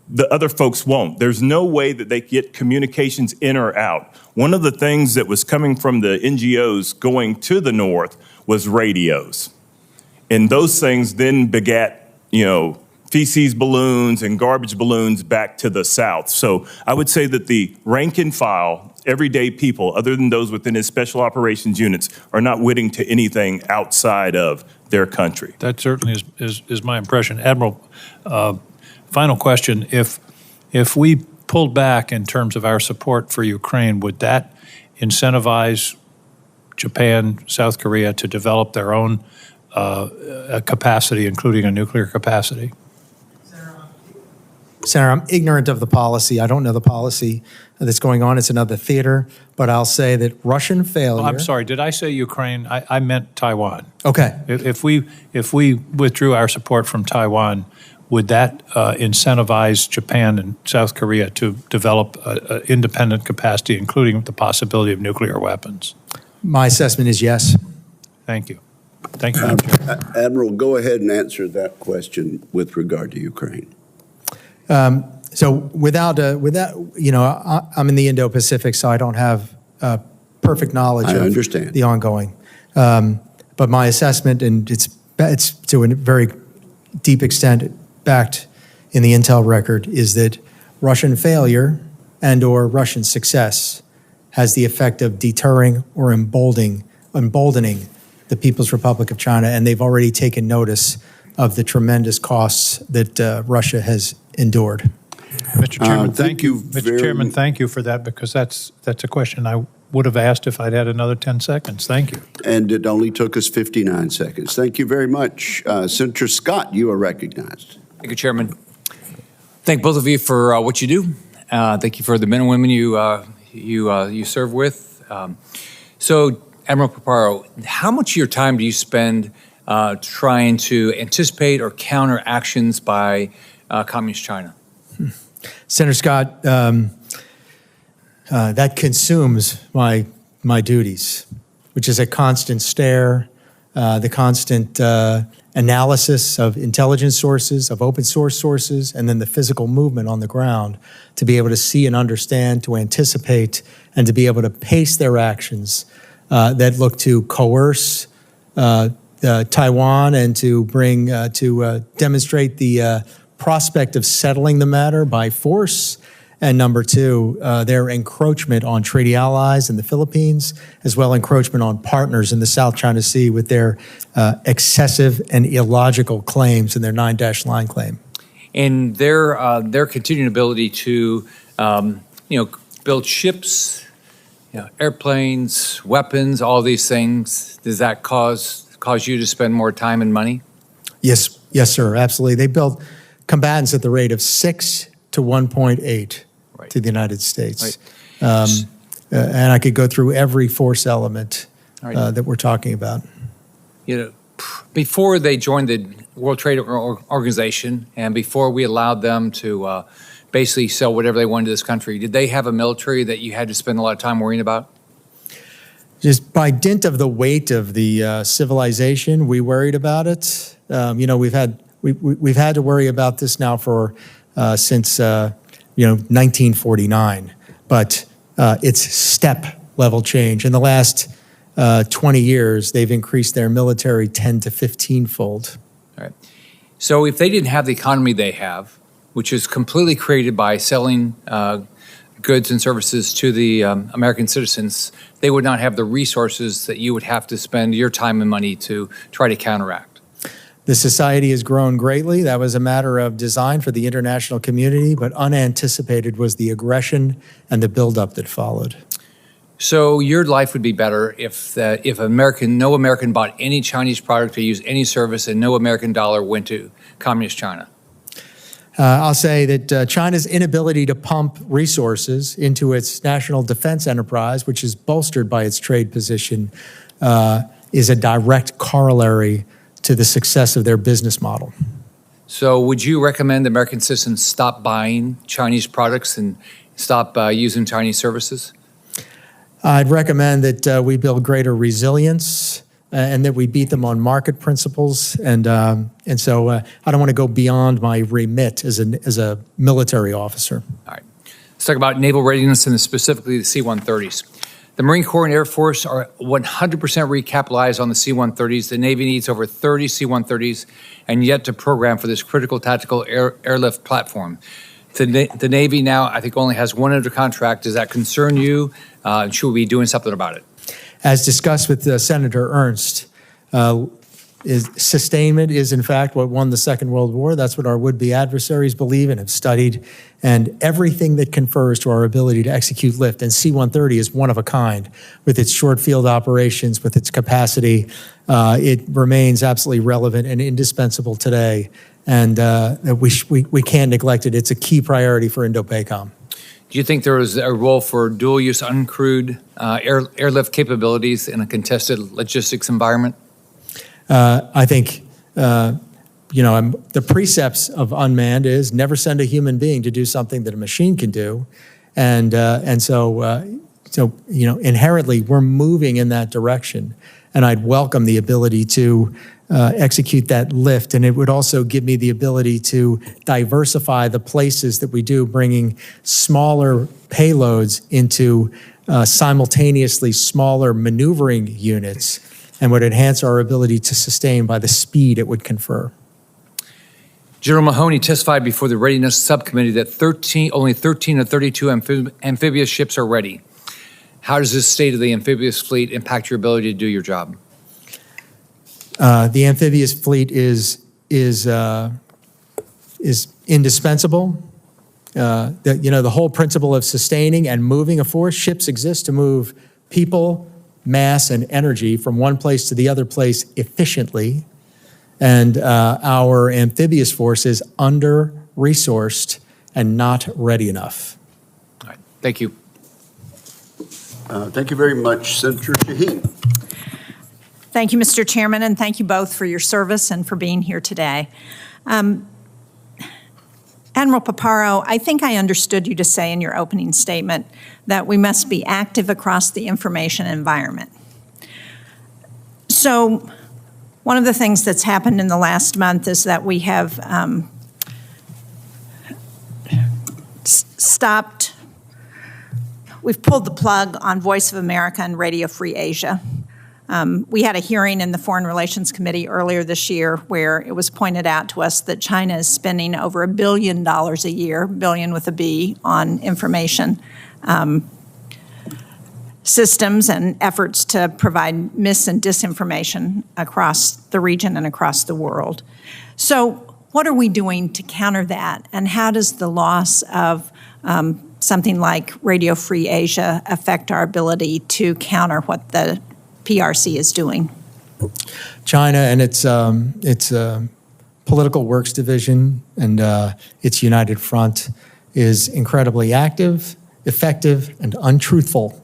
the other folks won't. There's no way that they get communications in or out. One of the things that was coming from the NGOs going to the North was radios. And those things then begat, feces balloons and garbage balloons back to the South. So I would say that the rank and file, everyday people, other than those within his special operations units, are not witting to anything outside of their country. That certainly is my impression. Admiral, final question. If we pulled back in terms of our support for Ukraine, would that incentivize Japan, South Korea to develop their own capacity, including a nuclear capacity? Senator, I'm ignorant of the policy. I don't know the policy that's going on. It's another theater. But I'll say that Russian failure. Oh, I'm sorry. Did I say Ukraine? I meant Taiwan. Okay. If we withdrew our support from Taiwan, would that incentivize Japan and South Korea to develop independent capacity, including the possibility of nuclear weapons? My assessment is yes. Thank you. Thank you, Madam Chair. Admiral, go ahead and answer that question with regard to Ukraine. So without, I'm in the Indo Pacific, so I don't have perfect knowledge of understand. the ongoing. But my assessment, and it's to a very deep extent backed in the intel record, is that Russian failure and or Russian success has the effect of deterring or emboldening the People's Republic of China, and they've already taken notice of the tremendous costs that Russia has endured. Mr. Chairman, thank you Mr. Chairman, thank you for that, because that's a question I would have asked if I'd had another 10 seconds. Thank you. And it only took us 59 seconds. Thank you very much. Senator Scott, you are recognized. Thank you, Chairman. Thank both of you for what you do. Thank you for the men and women you serve with. So, Admiral Paparo, how much of your time do you spend trying to anticipate or counter actions by Communist China? Senator Scott, that consumes my duties, which is a constant stare, the constant analysis of intelligence sources, of open source sources, and then the physical movement on the ground to be able to see and understand, to anticipate, and to be able to pace their actions that look to coerce Taiwan and to bring to demonstrate the prospect of settling the matter by force, and number two, their encroachment on treaty allies in the Philippines, as well encroachment on partners in the South China Sea with their excessive and illogical claims in their 9-dash line claim. And their continuing ability to, build ships, airplanes, weapons, all these things, does that cause you to spend more time and money? Yes, sir, absolutely. They built combatants at the rate of 6 to 1.8 Right. to the United States. Right. And I could go through every force element Right. that we're talking about. Before they joined the World Trade Organization and before we allowed them to basically sell whatever they wanted to this country, did they have a military that you had to spend a lot of time worrying about? Just by dint of the weight of the civilization, we worried about it. We've had to worry about this now for since 1949, but it's step level change. In the last 20 years, they've increased their military 10 to 15-fold. All right. So if they didn't have the economy they have, which is completely created by selling goods and services to the American citizens, they would not have the resources that you would have to spend your time and money to try to counteract. The society has grown greatly. That was a matter of design for the international community, but unanticipated was the aggression and the buildup that followed. So your life would be better if no American bought any Chinese product or used any service, and no American dollar went to Communist China. I'll say that China's inability to pump resources into its national defense enterprise, which is bolstered by its trade position, is a direct corollary to the success of their business model. So would you recommend American citizens stop buying Chinese products and stop using Chinese services? I'd recommend that we build greater resilience and that we beat them on market principles. And so I don't want to go beyond my remit as a military officer. All right. Let's talk about naval readiness and specifically the C-130s. The Marine Corps and Air Force are 100% recapitalized on the C-130s. The Navy needs over 30 C-130s and yet to program for this critical tactical airlift platform. The Navy now, I think, only has one under contract. Does that concern you? Should we be doing something about it? As discussed with Senator Ernst, sustainment is, in fact, what won the Second World War. That's what our would-be adversaries believe and have studied. And everything that confers to our ability to execute lift, and C-130 is one of a kind. With its short field operations, with its capacity, it remains absolutely relevant and indispensable today. And we can't neglect it. It's a key priority for Indo-PACOM. Do you think there is a role for dual-use uncrewed airlift capabilities in a contested logistics environment? I think, the precepts of unmanned is never send a human being to do something that a machine can do. And so inherently, we're moving in that direction. And I'd welcome the ability to execute that lift. And it would also give me the ability to diversify the places that we do, bringing smaller payloads into simultaneously smaller maneuvering units, and would enhance our ability to sustain by the speed it would confer. General Mahoney testified before the Readiness Subcommittee that only 13 of 32 amphibious ships are ready. How does this state of the amphibious fleet impact your ability to do your job? The amphibious fleet is indispensable. The whole principle of sustaining and moving a force, ships exist to move people, mass, and energy from one place to the other place efficiently. And our amphibious force is under-resourced and not ready enough. All right. Thank you. Thank you very much, Senator Shaheen. Thank you, Mr. Chairman, and thank you both for your service and for being here today. Admiral Paparo, I think I understood you to say in your opening statement that we must be active across the information environment. So one of the things that's happened in the last month is that we have we've pulled the plug on Voice of America and Radio Free Asia. We had a hearing in the Foreign Relations Committee earlier this year where it was pointed out to us that China is spending over $1 billion a year, billion with a B, on information systems and efforts to provide mis- and disinformation across the region and across the world. So what are we doing to counter that? And how does the loss of something like Radio Free Asia affect our ability to counter what the PRC is doing? China and its Political Works Division and its United Front is incredibly active, effective, and untruthful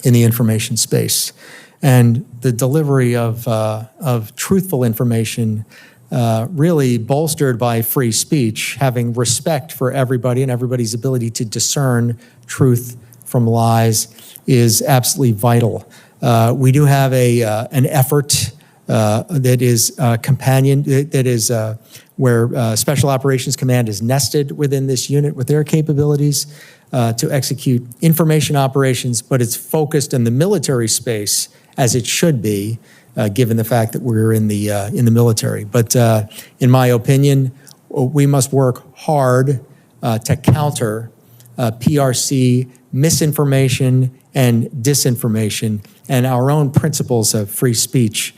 in the information space. And the delivery of truthful information really bolstered by free speech, having respect for everybody and everybody's ability to discern truth from lies is absolutely vital. We do have an effort that is companion, that is where Special Operations Command is nested within this unit with their capabilities to execute information operations, but it's focused in the military space as it should be, given the fact that we're in the military. But in my opinion, we must work hard to counter PRC misinformation and disinformation, and our own principles of free speech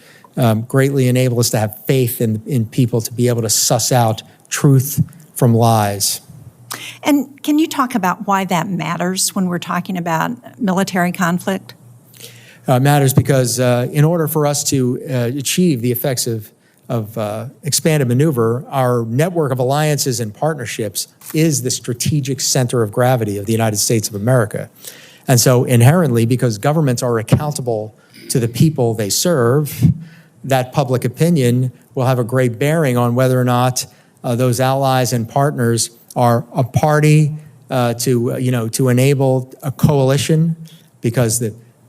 greatly enable us to have faith in people to be able to suss out truth from lies. And can you talk about why that matters when we're talking about military conflict? It matters because in order for us to achieve the effects of expanded maneuver, our network of alliances and partnerships is the strategic center of gravity of the United States of America. And so inherently, because governments are accountable to the people they serve, that public opinion will have a great bearing on whether or not those allies and partners are a party to enable a coalition, because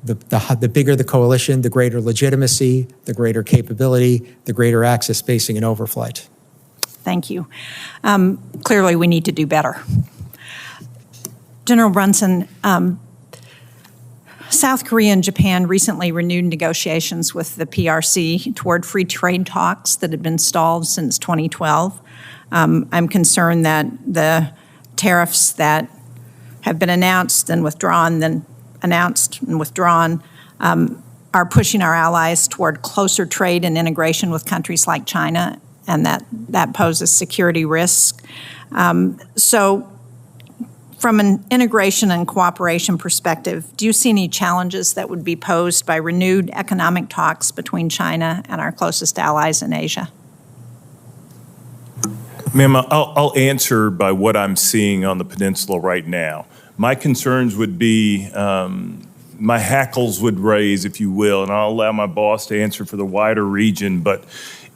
the bigger the coalition, the greater legitimacy, the greater capability, the greater access, spacing, and overflight. Thank you. Clearly, we need to do better. General Brunson, South Korea and Japan recently renewed negotiations with the PRC toward free trade talks that had been stalled since 2012. I'm concerned that the tariffs that have been announced and withdrawn, then announced and withdrawn, are pushing our allies toward closer trade and integration with countries like China, and that poses security risk. So from an integration and cooperation perspective, do you see any challenges that would be posed by renewed economic talks between China and our closest allies in Asia? Ma'am, I'll answer by what I'm seeing on the peninsula right now. My concerns would be, my hackles would raise, if you will, and I'll allow my boss to answer for the wider region, but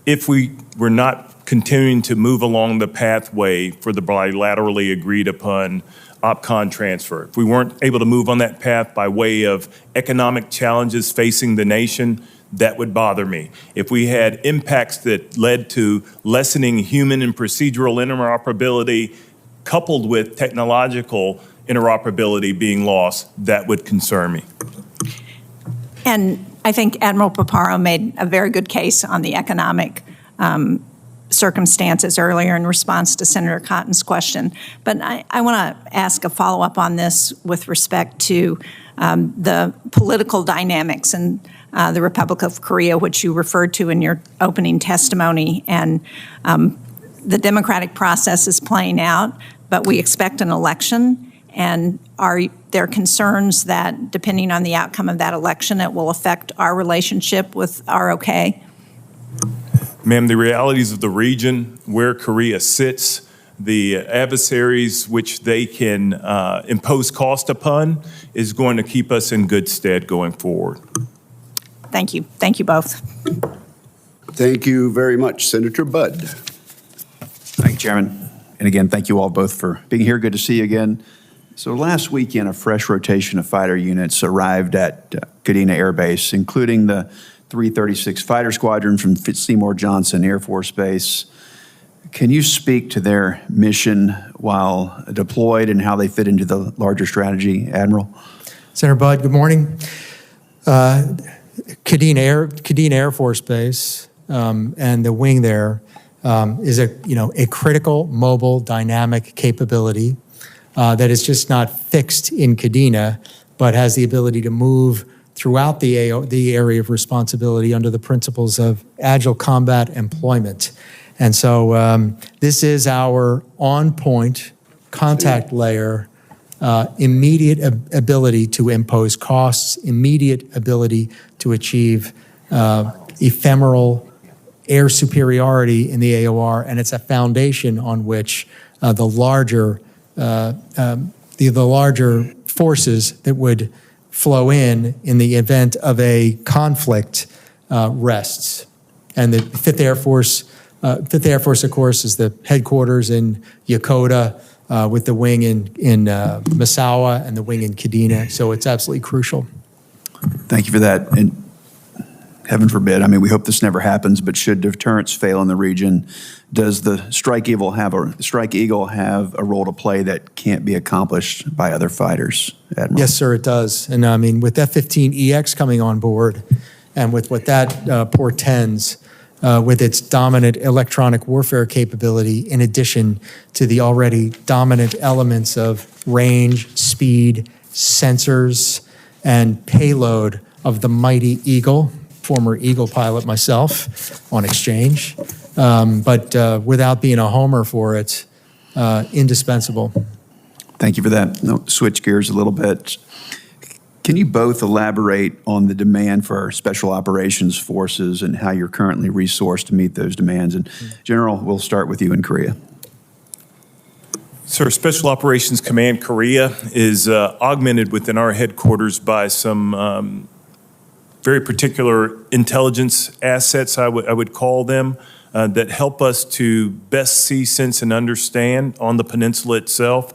if we were not continuing to move along the pathway for the bilaterally agreed upon OPCON transfer, if we weren't able to move on that path by way of economic challenges facing the nation, that would bother me. If we had impacts that led to lessening human and procedural interoperability coupled with technological interoperability being lost, that would concern me. And I think Admiral Paparo made a very good case on the economic circumstances earlier in response to Senator Cotton's question. But I want to ask a follow-up on this with respect to the political dynamics in the Republic of Korea, which you referred to in your opening testimony. And the democratic process is playing out, but we expect an election. And are there concerns that, depending on the outcome of that election, it will affect our relationship with ROK? Ma'am, the realities of the region, where Korea sits, the adversaries which they can impose cost upon, is going to keep us in good stead going forward. Thank you. Thank you both. Thank you very much. Senator Budd. Thank you, Chairman. And again, thank you all both for being here. Good to see you again. So last weekend, a fresh rotation of fighter units arrived at Kadena Air Base, including the 336 Fighter Squadron from Seymour Johnson Air Force Base. Can you speak to their mission while deployed and how they fit into the larger strategy, Admiral? Senator Budd, good morning. Kadena Air Force Base and the wing there is a critical mobile dynamic capability that is just not fixed in Kadena, but has the ability to move throughout the area of responsibility under the principles of agile combat employment. And so this is our on-point contact layer, immediate ability to impose costs, immediate ability to achieve ephemeral air superiority in the AOR, and it's a foundation on which the larger forces that would flow in the event of a conflict rests. And the 5th Air Force, of course, is the headquarters in Yokota with the wing in Misawa and the wing in Kadena. So it's absolutely crucial. Thank you for that. And heaven forbid, I mean, we hope this never happens, but should deterrence fail in the region, does the Strike Eagle have a role to play that can't be accomplished by other fighters, Admiral? Yes, sir, it does. And I mean, with F-15EX coming on board and with what that portends, with its dominant electronic warfare capability, in addition to the already dominant elements of range, speed, sensors, and payload of the mighty Eagle, former Eagle pilot myself on exchange, but without being a homer for it, indispensable. Thank you for that. No, switch gears a little bit. Can you both elaborate on the demand for our special operations forces and how you're currently resourced to meet those demands? And General, we'll start with you in Korea. Sir, Special Operations Command Korea is augmented within our headquarters by some very particular intelligence assets, I would call them, that help us to best see, sense, and understand on the peninsula itself.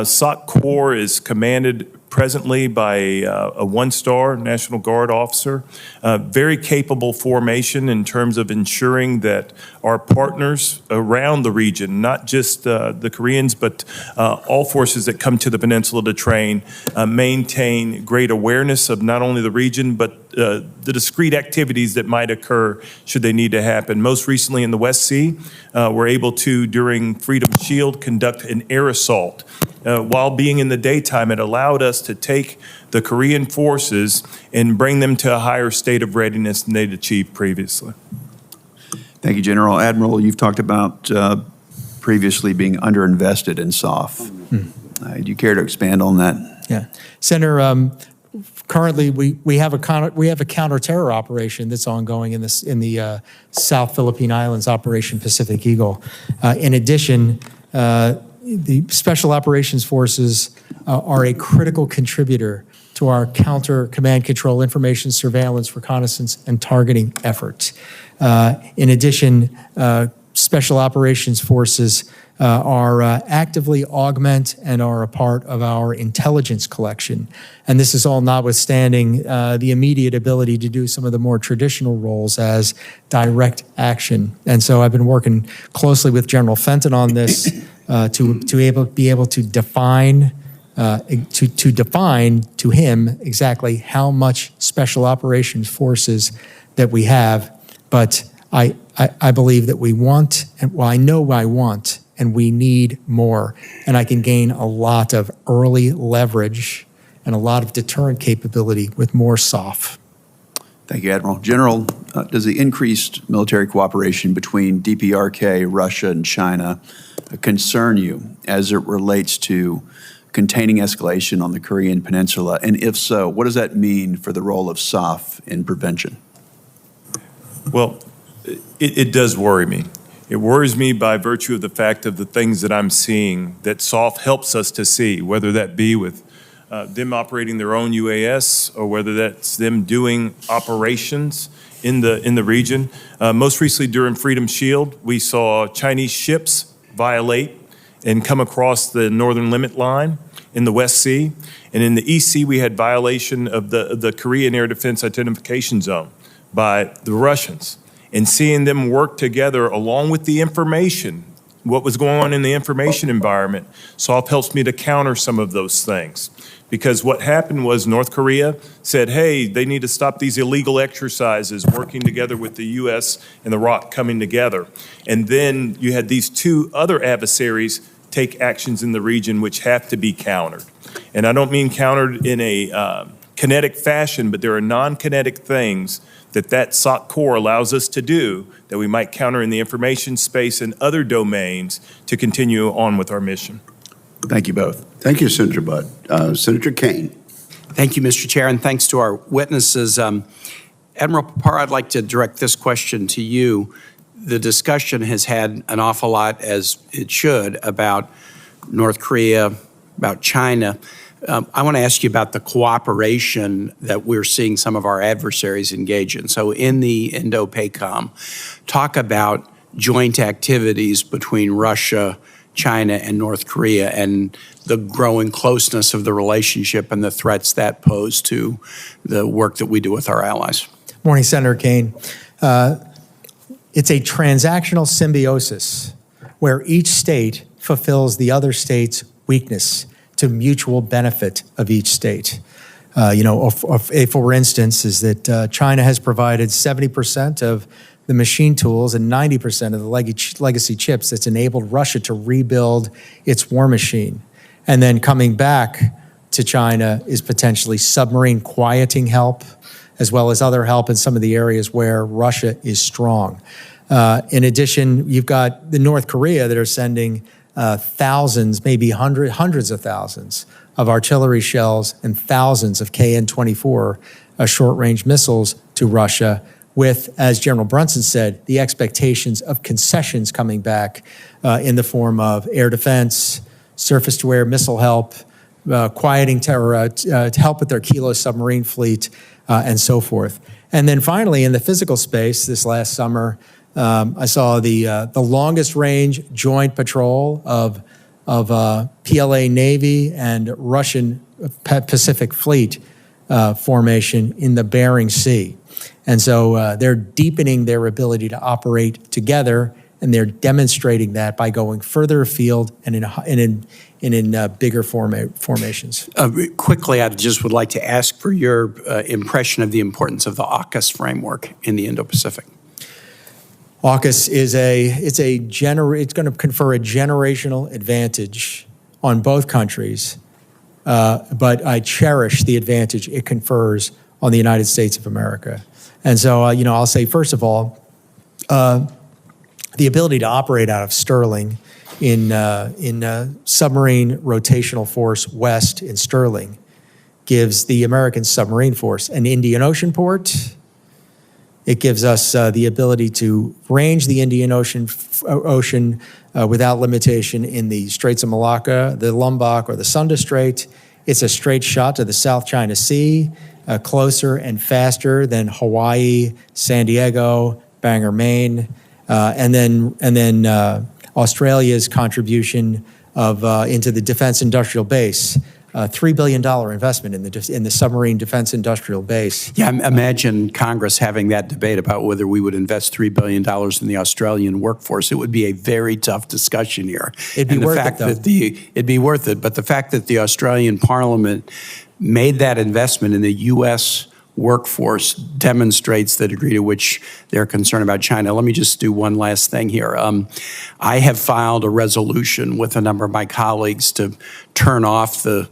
SOC Corps is commanded presently by a one-star National Guard officer. Very capable formation in terms of ensuring that our partners around the region, not just the Koreans, but all forces that come to the peninsula to train, maintain great awareness of not only the region, but the discrete activities that might occur should they need to happen. Most recently in the West Sea, we're able to, during Freedom Shield, conduct an air assault. While being in the daytime, it allowed us to take the Korean forces and bring them to a higher state of readiness than they'd achieved previously. Thank you, General. Admiral, you've talked about previously being underinvested in SOF. Do you care to expand on that? Yeah. Senator, currently we have a counter-terror operation that's ongoing in the South Philippine Islands, Operation Pacific Eagle. In addition, the Special Operations Forces are a critical contributor to our counter command control information surveillance, reconnaissance, and targeting efforts. In addition, Special Operations Forces are actively augment and are a part of our intelligence collection. And this is all notwithstanding the immediate ability to do some of the more traditional roles as direct action. And so I've been working closely with General Fenton on this to be able to define to him exactly how much Special Operations Forces that we have. But I believe that we want, and well, I know I want, and we need more. And I can gain a lot of early leverage and a lot of deterrent capability with more SOF. Thank you, Admiral. General, does the increased military cooperation between DPRK, Russia, and China concern you as it relates to containing escalation on the Korean Peninsula? And if so, what does that mean for the role of SOF in prevention? Well, it does worry me. It worries me by virtue of the fact of the things that I'm seeing that SOF helps us to see, whether that be with them operating their own UAS or whether that's them doing operations in the region. Most recently during Freedom Shield, we saw Chinese ships violate and come across the northern limit line in the West Sea. And in the East Sea, we had violation of the Korean Air Defense Identification Zone by the Russians. And seeing them work together along with the information, what was going on in the information environment, SOF helps me to counter some of those things. Because what happened was North Korea said, hey, they need to stop these illegal exercises, working together with the U.S. and the ROC coming together. And then you had these two other adversaries take actions in the region which have to be countered. And I don't mean countered in a kinetic fashion, but there are non-kinetic things that SOC core allows us to do that we might counter in the information space and other domains to continue on with our mission. Thank you both. Thank you, Senator Budd. Senator Kane. Thank you, Mr. Chair, and thanks to our witnesses. Admiral Paparo, I'd like to direct this question to you. The discussion has had an awful lot, as it should, about North Korea, about China. I want to ask you about the cooperation that we're seeing some of our adversaries engage in. So in the Indo-PACOM, talk about joint activities between Russia, China, and North Korea and the growing closeness of the relationship and the threats that pose to the work that we do with our allies. Morning, Senator Kane. It's a transactional symbiosis where each state fulfills the other state's weakness to mutual benefit of each state. For instance, is that China has provided 70% of the machine tools and 90% of the legacy chips that's enabled Russia to rebuild its war machine. And then coming back to China is potentially submarine quieting help, as well as other help in some of the areas where Russia is strong. In addition, you've got the North Korea that are sending thousands, maybe hundreds of thousands of artillery shells and thousands of KN-24 short-range missiles to Russia with, as General Brunson said, the expectations of concessions coming back in the form of air defense, surface-to-air missile help, quieting terror, to help with their Kilo submarine fleet, and so forth. And then finally, in the physical space this last summer, I saw the longest range joint patrol of PLA Navy and Russian Pacific Fleet formation in the Bering Sea. And so they're deepening their ability to operate together, and they're demonstrating that by going further afield and in bigger formations. Quickly, I just would like to ask for your impression of the importance of the AUKUS framework in the Indo-Pacific. AUKUS is it's going to confer a generational advantage on both countries, but I cherish the advantage it confers on the United States of America. And so, I'll say, first of all, the ability to operate out of Sterling in submarine rotational force west in Sterling gives the American submarine force an Indian Ocean port. It gives us the ability to range the Indian Ocean without limitation in the Straits of Malacca, the Lombok, or the Sunda Strait. It's a straight shot to the South China Sea, closer and faster than Hawaii, San Diego, Bangor, Maine, and then Australia's contribution into the Defense Industrial Base. $3 billion investment in the submarine defense industrial base. Yeah, imagine Congress having that debate about whether we would invest $3 billion in the Australian workforce. It would be a very tough discussion here. It'd be worth it, though. It'd be worth it, but the fact that the Australian Parliament made that investment in the U.S. workforce demonstrates the degree to which they're concerned about China. Let me just do one last thing here. I have filed a resolution with a number of my colleagues to turn off the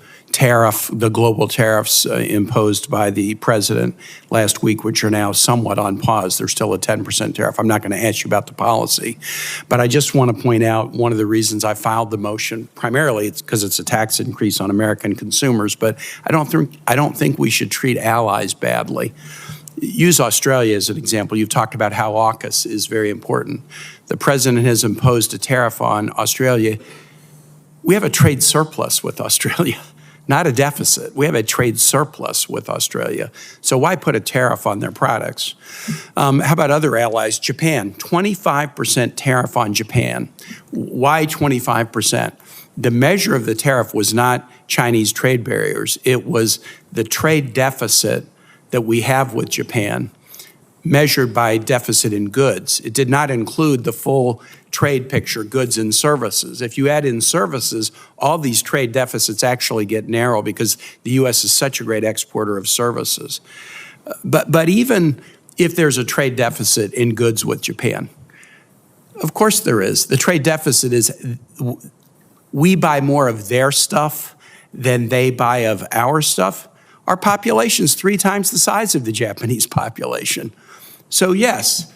global tariffs imposed by the president last week, which are now somewhat on pause. There's still a 10% tariff. I'm not going to ask you about the policy, but I just want to point out one of the reasons I filed the motion. Primarily, it's because it's a tax increase on American consumers, but I don't think we should treat allies badly. Use Australia as an example. You've talked about how AUKUS is very important. The president has imposed a tariff on Australia. We have a trade surplus with Australia. Not a deficit. We have a trade surplus with Australia. So why put a tariff on their products? How about other allies? Japan, 25% tariff on Japan. Why 25%? The measure of the tariff was not Chinese trade barriers. It was the trade deficit that we have with Japan measured by deficit in goods. It did not include the full trade picture, goods and services. If you add in services, all these trade deficits actually get narrow because the U.S. is such a great exporter of services. But even if there's a trade deficit in goods with Japan, of course there is. The trade deficit is we buy more of their stuff than they buy of our stuff. Our population's 3 times the size of the Japanese population. So yes,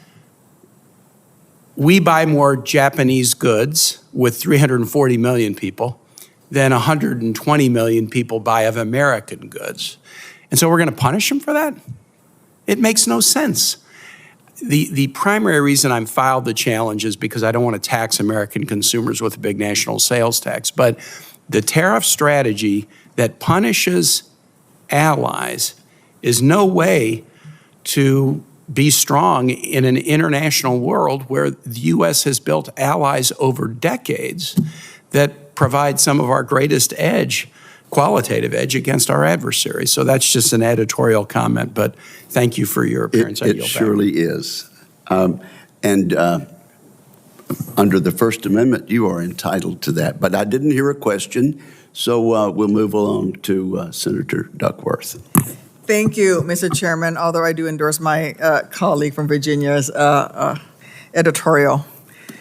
we buy more Japanese goods with 340 million people than 120 million people buy of American goods. And so we're going to punish them for that? It makes no sense. The primary reason I filed the challenge is because I don't want to tax American consumers with a big national sales tax. But the tariff strategy that punishes allies is no way to be strong in an international world where the U.S. has built allies over decades that provide some of our greatest edge, qualitative edge against our adversaries. So that's just an editorial comment, but thank you for your appearance. It surely is. Under the First Amendment, you are entitled to that. But I didn't hear a question, so we'll move along to Senator Duckworth. Thank you, Mr. Chairman, although I do endorse my colleague from Virginia's editorial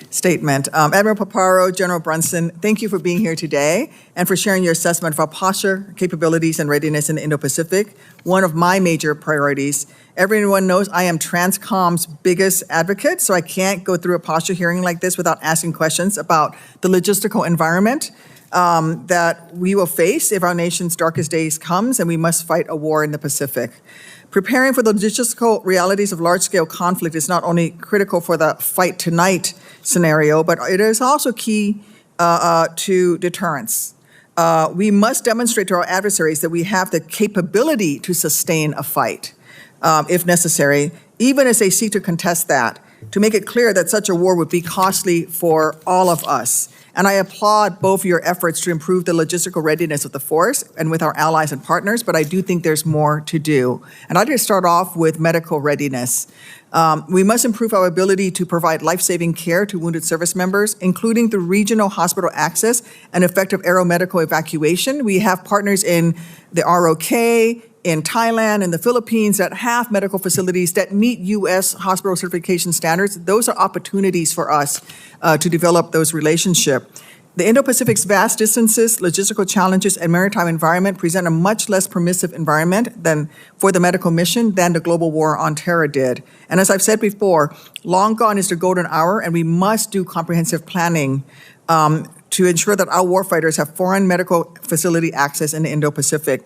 statement. Admiral Paparo, General Brunson, thank you for being here today and for sharing your assessment of our posture, capabilities, and readiness in the Indo-Pacific, one of my major priorities. Everyone knows I am Transcom's biggest advocate, so I can't go through a posture hearing like this without asking questions about the logistical environment that we will face if our nation's darkest days comes and we must fight a war in the Pacific. Preparing for the logistical realities of large-scale conflict is not only critical for the fight tonight scenario, but it is also key to deterrence. We must demonstrate to our adversaries that we have the capability to sustain a fight if necessary, even as they seek to contest that, to make it clear that such a war would be costly for all of us And I applaud both of your efforts to improve the logistical readiness of the force and with our allies and partners, but I do think there's more to do. And I'd like to start off with medical readiness. We must improve our ability to provide life-saving care to wounded service members, including through regional hospital access and effective aeromedical evacuation. We have partners in the ROK, in Thailand, in the Philippines that have medical facilities that meet U.S. hospital certification standards. Those are opportunities for us to develop those relationships. The Indo-Pacific's vast distances, logistical challenges, and maritime environment present a much less permissive environment than for the medical mission than the global war on terror did. And as I've said before, long gone is the golden hour, and we must do comprehensive planning to ensure that our warfighters have foreign medical facility access in the Indo-Pacific.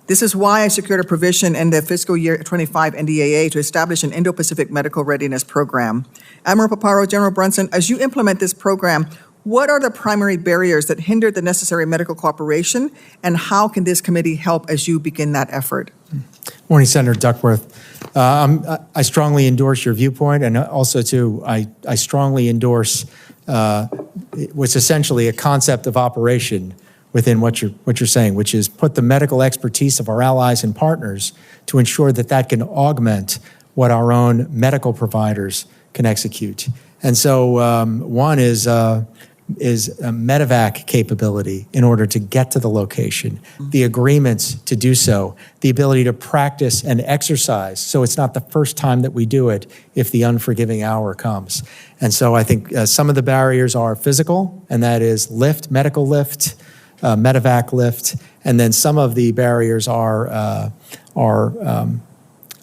This is why I secured a provision in the fiscal year 25 NDAA to establish an Indo-Pacific Medical Readiness Program. Admiral Paparo, General Brunson, as you implement this program, what are the primary barriers that hinder the necessary medical cooperation, and how can this committee help as you begin that effort? Morning, Senator Duckworth. I strongly endorse your viewpoint, and also, too, I strongly endorse what's essentially a concept of operation within what you're saying, which is put the medical expertise of our allies and partners to ensure that that can augment what our own medical providers can execute. And so one is a medevac capability in order to get to the location, the agreements to do so, the ability to practice and exercise so it's not the first time that we do it if the unforgiving hour comes. And so I think some of the barriers are physical, and that is lift, medical lift, medevac lift, and then some of the barriers are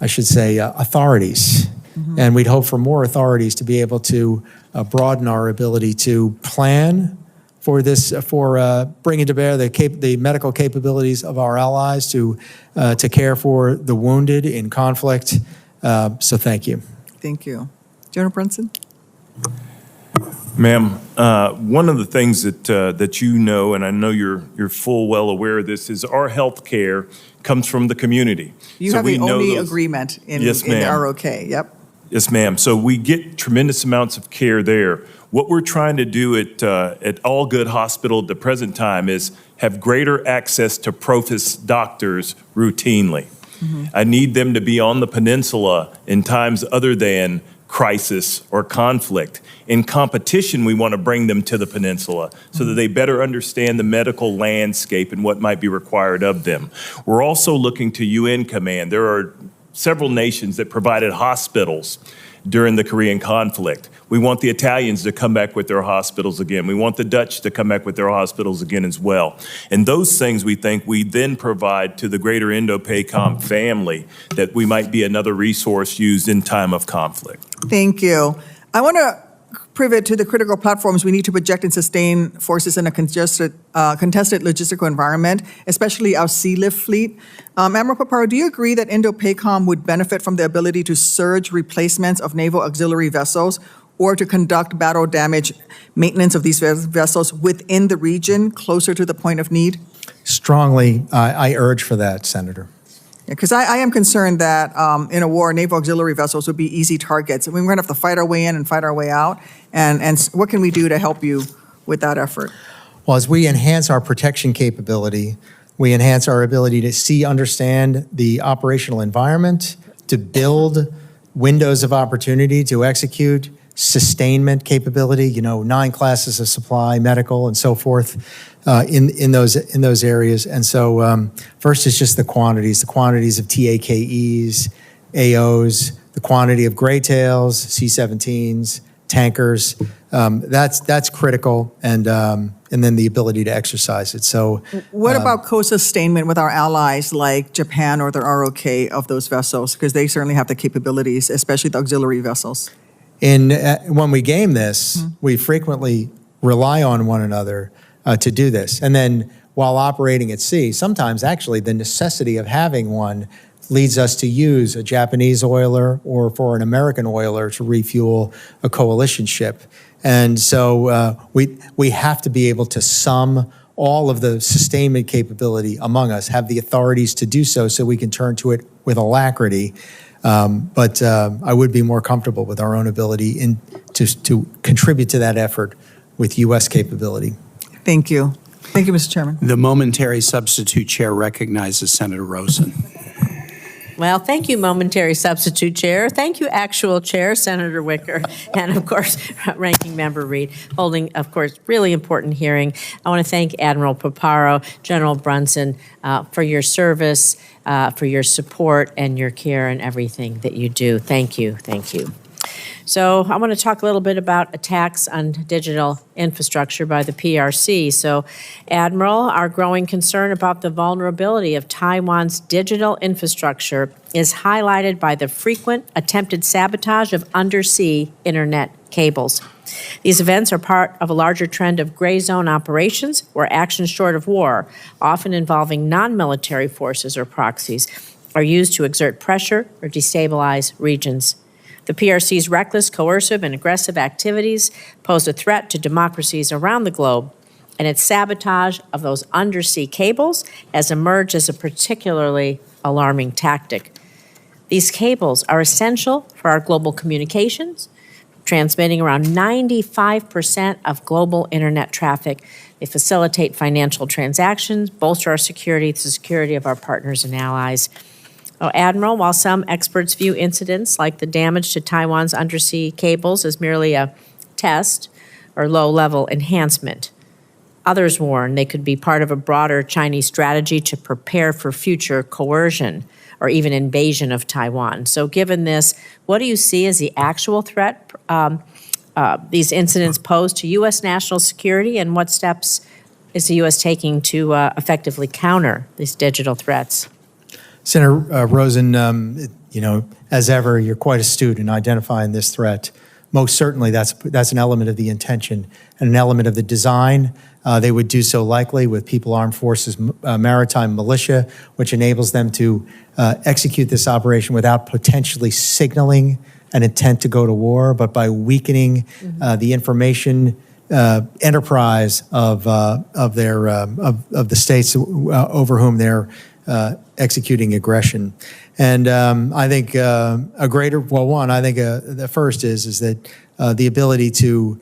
I should say, authorities. Mm-hmm. And we'd hope for more authorities to be able to broaden our ability to plan for this, for bringing to bear the medical capabilities of our allies to care for the wounded in conflict. So thank you. Thank you. General Brunson? Ma'am, one of the things that you know, and I know you're full well aware of this, is our health care comes from the community. You have the only agreement in the ROK, yep. Yes, ma'am. So we get tremendous amounts of care there. What we're trying to do at All Good Hospital at the present time is have greater access to PROFIS doctors routinely. Mm-hmm. I need them to be on the peninsula in times other than crisis or conflict. In competition, we want to bring them to the peninsula so that they better understand the medical landscape and what might be required of them. We're also looking to UN Command. There are several nations that provided hospitals during the Korean conflict. We want the Italians to come back with their hospitals again. We want the Dutch to come back with their hospitals again as well. And those things we think we then provide to the greater Indo-PACOM family that we might be another resource used in time of conflict. Thank you. I want to pivot to the critical platforms we need to project and sustain forces in a contested logistical environment, especially our sea lift fleet. Admiral Paparo, do you agree that Indo-PACOM would benefit from the ability to surge replacements of naval auxiliary vessels or to conduct battle damage maintenance of these vessels within the region, closer to the point of need? Strongly, I urge for that, Senator. Because I am concerned that in a war, naval auxiliary vessels would be easy targets. I mean, we're going to have to fight our way in and fight our way out. And what can we do to help you with that effort? Well, as we enhance our protection capability, we enhance our ability to see, understand the operational environment, to build windows of opportunity to execute, sustainment capability, 9 classes of supply, medical, and so forth. In those areas. And so first is just the quantities of TAKEs, AOs, the quantity of gray tails, C-17s, tankers. That's critical, and then the ability to exercise it. So what about co-sustainment with our allies like Japan or the ROK of those vessels? Because they certainly have the capabilities, especially the auxiliary vessels. When we game this, we frequently rely on one another to do this. And then while operating at sea, sometimes actually the necessity of having one leads us to use a Japanese oiler or for an American oiler to refuel a coalition ship. And so we have to be able to sum all of the sustainment capability among us, have the authorities to do so we can turn to it with alacrity. But I would be more comfortable with our own ability to contribute to that effort with U.S. capability. Thank you. Thank you, Mr. Chairman. The momentary substitute chair recognizes Senator Rosen. Well, thank you, momentary substitute chair. Thank you, actual chair, Senator Wicker, and of course, Ranking Member Reed, holding, of course, really important hearing. I want to thank Admiral Paparo, General Brunson, for your service, for your support and your care and everything that you do. Thank you. Thank you. So I want to talk a little bit about attacks on digital infrastructure by the PRC. So, Admiral, our growing concern about the vulnerability of Taiwan's digital infrastructure is highlighted by the frequent attempted sabotage of undersea internet cables. These events are part of a larger trend of gray zone operations where actions short of war, often involving non-military forces or proxies, are used to exert pressure or destabilize regions. The PRC's reckless, coercive, and aggressive activities pose a threat to democracies around the globe, and its sabotage of those undersea cables has emerged as a particularly alarming tactic. These cables are essential for our global communications, transmitting around 95% of global internet traffic. They facilitate financial transactions, bolster our security, the security of our partners and allies. Admiral, while some experts view incidents like the damage to Taiwan's undersea cables as merely a test or low-level enhancement, others warn they could be part of a broader Chinese strategy to prepare for future coercion or even invasion of Taiwan. So given this, what do you see as the actual threat these incidents pose to U.S. national security, and what steps is the U.S. taking to effectively counter these digital threats? Senator Rosen, as ever, you're quite astute in identifying this threat. Most certainly, that's an element of the intention and an element of the design. They would do so likely with People Armed Forces Maritime Militia, which enables them to execute this operation without potentially signaling an intent to go to war, but by weakening the information enterprise of the states over whom they're executing aggression. And I think the first is that the ability to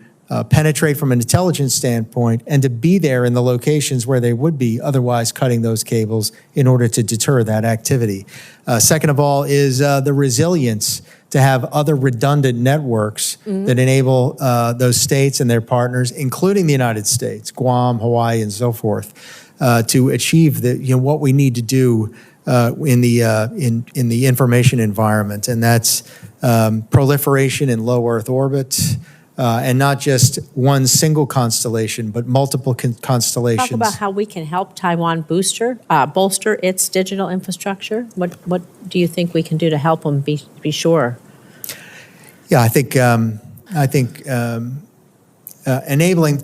penetrate from an intelligence standpoint and to be there in the locations where they would be otherwise cutting those cables in order to deter that activity. Second of all is the resilience to have other redundant networks that enable those states and their partners, including the United States, Guam, Hawaii, and so forth, to achieve what we need to do in the information environment, and that's proliferation in low Earth orbit, and not just one single constellation, but multiple constellations. Talk about how we can help Taiwan bolster its digital infrastructure. What do you think we can do to help them be sure? Yeah, I think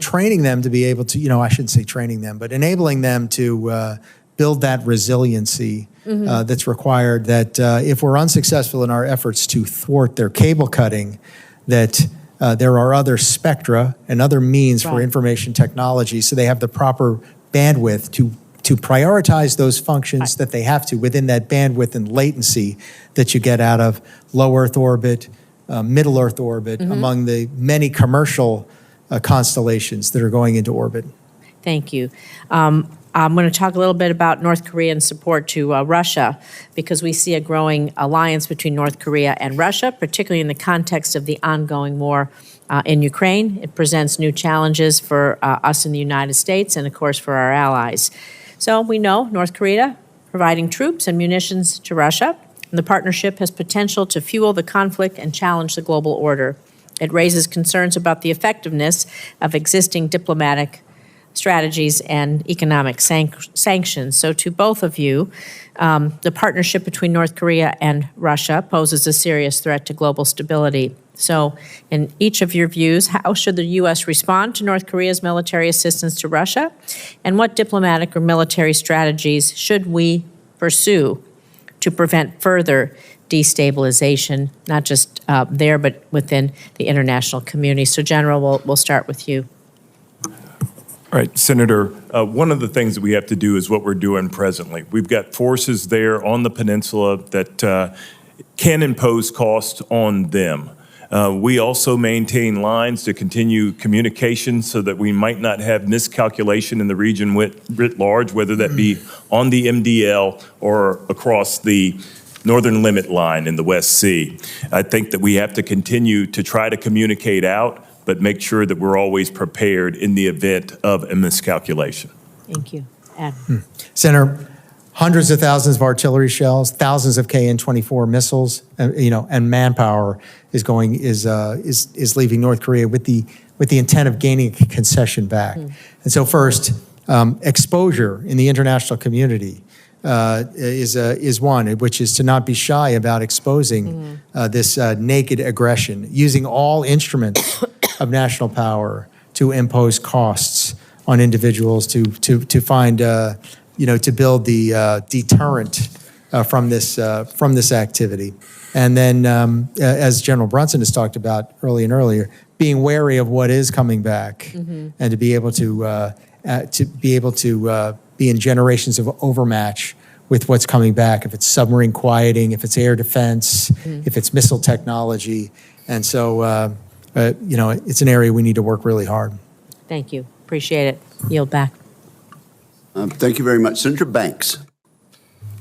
training them to be able to, I shouldn't say training them, but enabling them to build that resiliency that's required, that if we're unsuccessful in our efforts to thwart their cable cutting, that there are other spectra and other means for information technology, so they have the proper bandwidth to prioritize those functions that they have to within that bandwidth and latency that you get out of low Earth orbit, middle Earth orbit, among the many commercial constellations that are going into orbit. Thank you. I'm going to talk a little bit about North Korean support to Russia, because we see a growing alliance between North Korea and Russia, particularly in the context of the ongoing war in Ukraine. It presents new challenges for us in the United States and, of course, for our allies. So we know North Korea providing troops and munitions to Russia, and the partnership has potential to fuel the conflict and challenge the global order. It raises concerns about the effectiveness of existing diplomatic strategies and economic sanctions. So to both of you, the partnership between North Korea and Russia poses a serious threat to global stability. So in each of your views, how should the U.S. respond to North Korea's military assistance to Russia? And what diplomatic or military strategies should we pursue to prevent further destabilization, not just there, but within the international community? So General, we'll start with you. All right, Senator, one of the things that we have to do is what we're doing presently. We've got forces there on the peninsula that can impose cost on them. We also maintain lines to continue communication so that we might not have miscalculation in the region writ large, whether that be on the MDL or across the northern limit line in the West Sea. I think that we have to continue to try to communicate out, but make sure that we're always prepared in the event of a miscalculation. Thank you. Senator, hundreds of thousands of artillery shells, thousands of KN-24 missiles, and manpower is leaving North Korea with the intent of gaining a concession back. And so first, exposure in the international community is one, which is to not be shy about exposing this naked aggression, using all instruments of national power to impose costs on individuals to find to build the deterrent from this activity. And then, as General Brunson has talked about earlier, being wary of what is coming back, and to be able to be in generations of overmatch with what's coming back. If it's submarine quieting, if it's air defense, if it's missile technology, and so it's an area we need to work really hard. Thank you. Appreciate it. Yield back. Thank you very much. Senator Banks.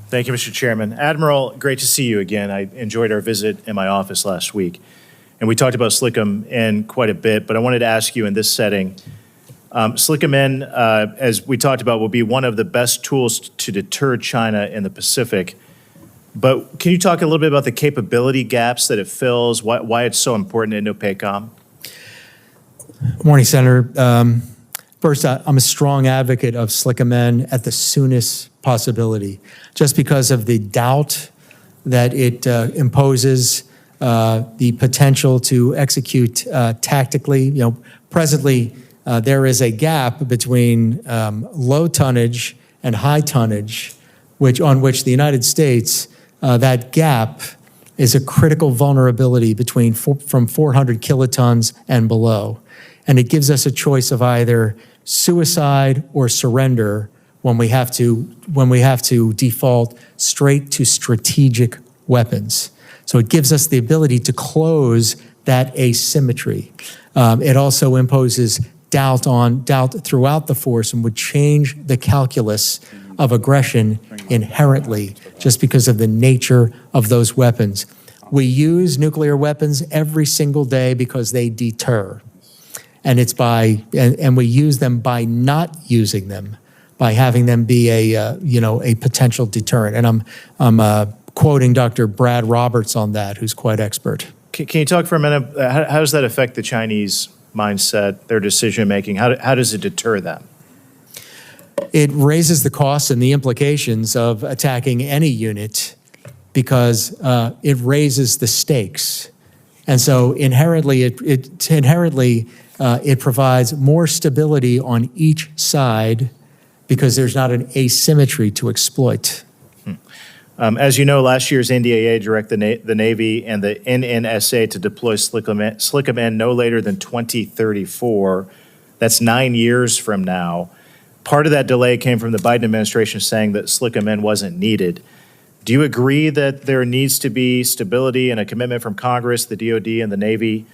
Thank you, Mr. Chairman. Admiral, great to see you again. I enjoyed our visit in my office last week. And we talked about SLCM-N quite a bit, but I wanted to ask you in this setting, SLCM-N, as we talked about, will be one of the best tools to deter China in the Pacific. But can you talk a little bit about the capability gaps that it fills, why it's so important in Indo-PACOM? Good morning, Senator. First, I'm a strong advocate of SLCM-N at the soonest possibility, just because of the doubt that it imposes, the potential to execute tactically. Presently, there is a gap between low tonnage and high tonnage, on which the United States, that gap is a critical vulnerability from 400 kilotons and below. And it gives us a choice of either suicide or surrender when we have to default straight to strategic weapons. So it gives us the ability to close that asymmetry. It also imposes doubt throughout the force and would change the calculus of aggression inherently just because of the nature of those weapons. We use nuclear weapons every single day because they deter. And and we use them by not using them, by having them be a potential deterrent. And I'm quoting Dr. Brad Roberts on that, who's quite expert. Can you talk for a minute, how does that affect the Chinese mindset, their decision making? How does it deter them? It raises the costs and the implications of attacking any unit because it raises the stakes. And so inherently, it provides more stability on each side because there's not an asymmetry to exploit. As you know, last year's NDAA directed the Navy and the NNSA to deploy SLCM-N no later than 2034. That's 9 years from now. Part of that delay came from the Biden administration saying that SLCM-N wasn't needed. Do you agree that there needs to be stability and a commitment from Congress, the DoD, and the Navy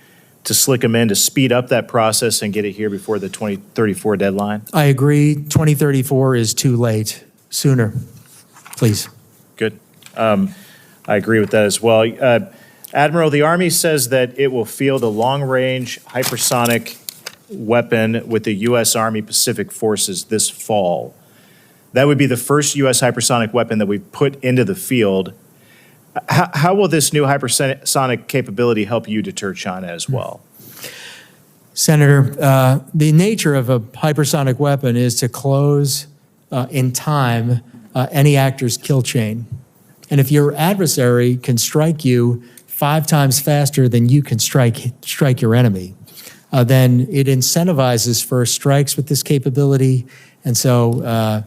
to SLCM-N to speed up that process and get it here before the 2034 deadline? I agree. 2034 is too late. Sooner, please. Good. I agree with that as well. Admiral, the Army says that it will field a long-range hypersonic weapon with the U.S. Army Pacific Forces this fall. That would be the first U.S. hypersonic weapon that we put into the field. How will this new hypersonic capability help you deter China as well? Senator, the nature of a hypersonic weapon is to close in time any actor's kill chain. And if your adversary can strike you 5 times faster than you can strike your enemy, then it incentivizes for strikes with this capability. And so,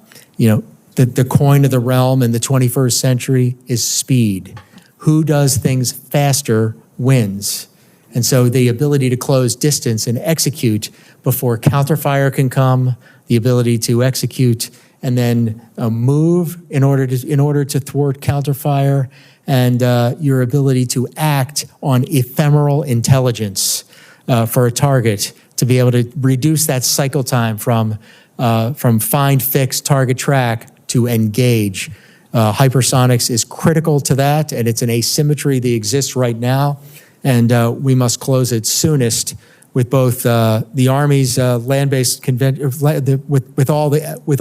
the coin of the realm in the 21st century is speed. Who does things faster wins. And so the ability to close distance and execute before counterfire can come, the ability to execute and then move in order to thwart counterfire, and your ability to act on ephemeral intelligence for a target to be able to reduce that cycle time from find, fix, target, track to engage. Hypersonics is critical to that, and it's an asymmetry that exists right now, and we must close it soonest with both the Army's land-based with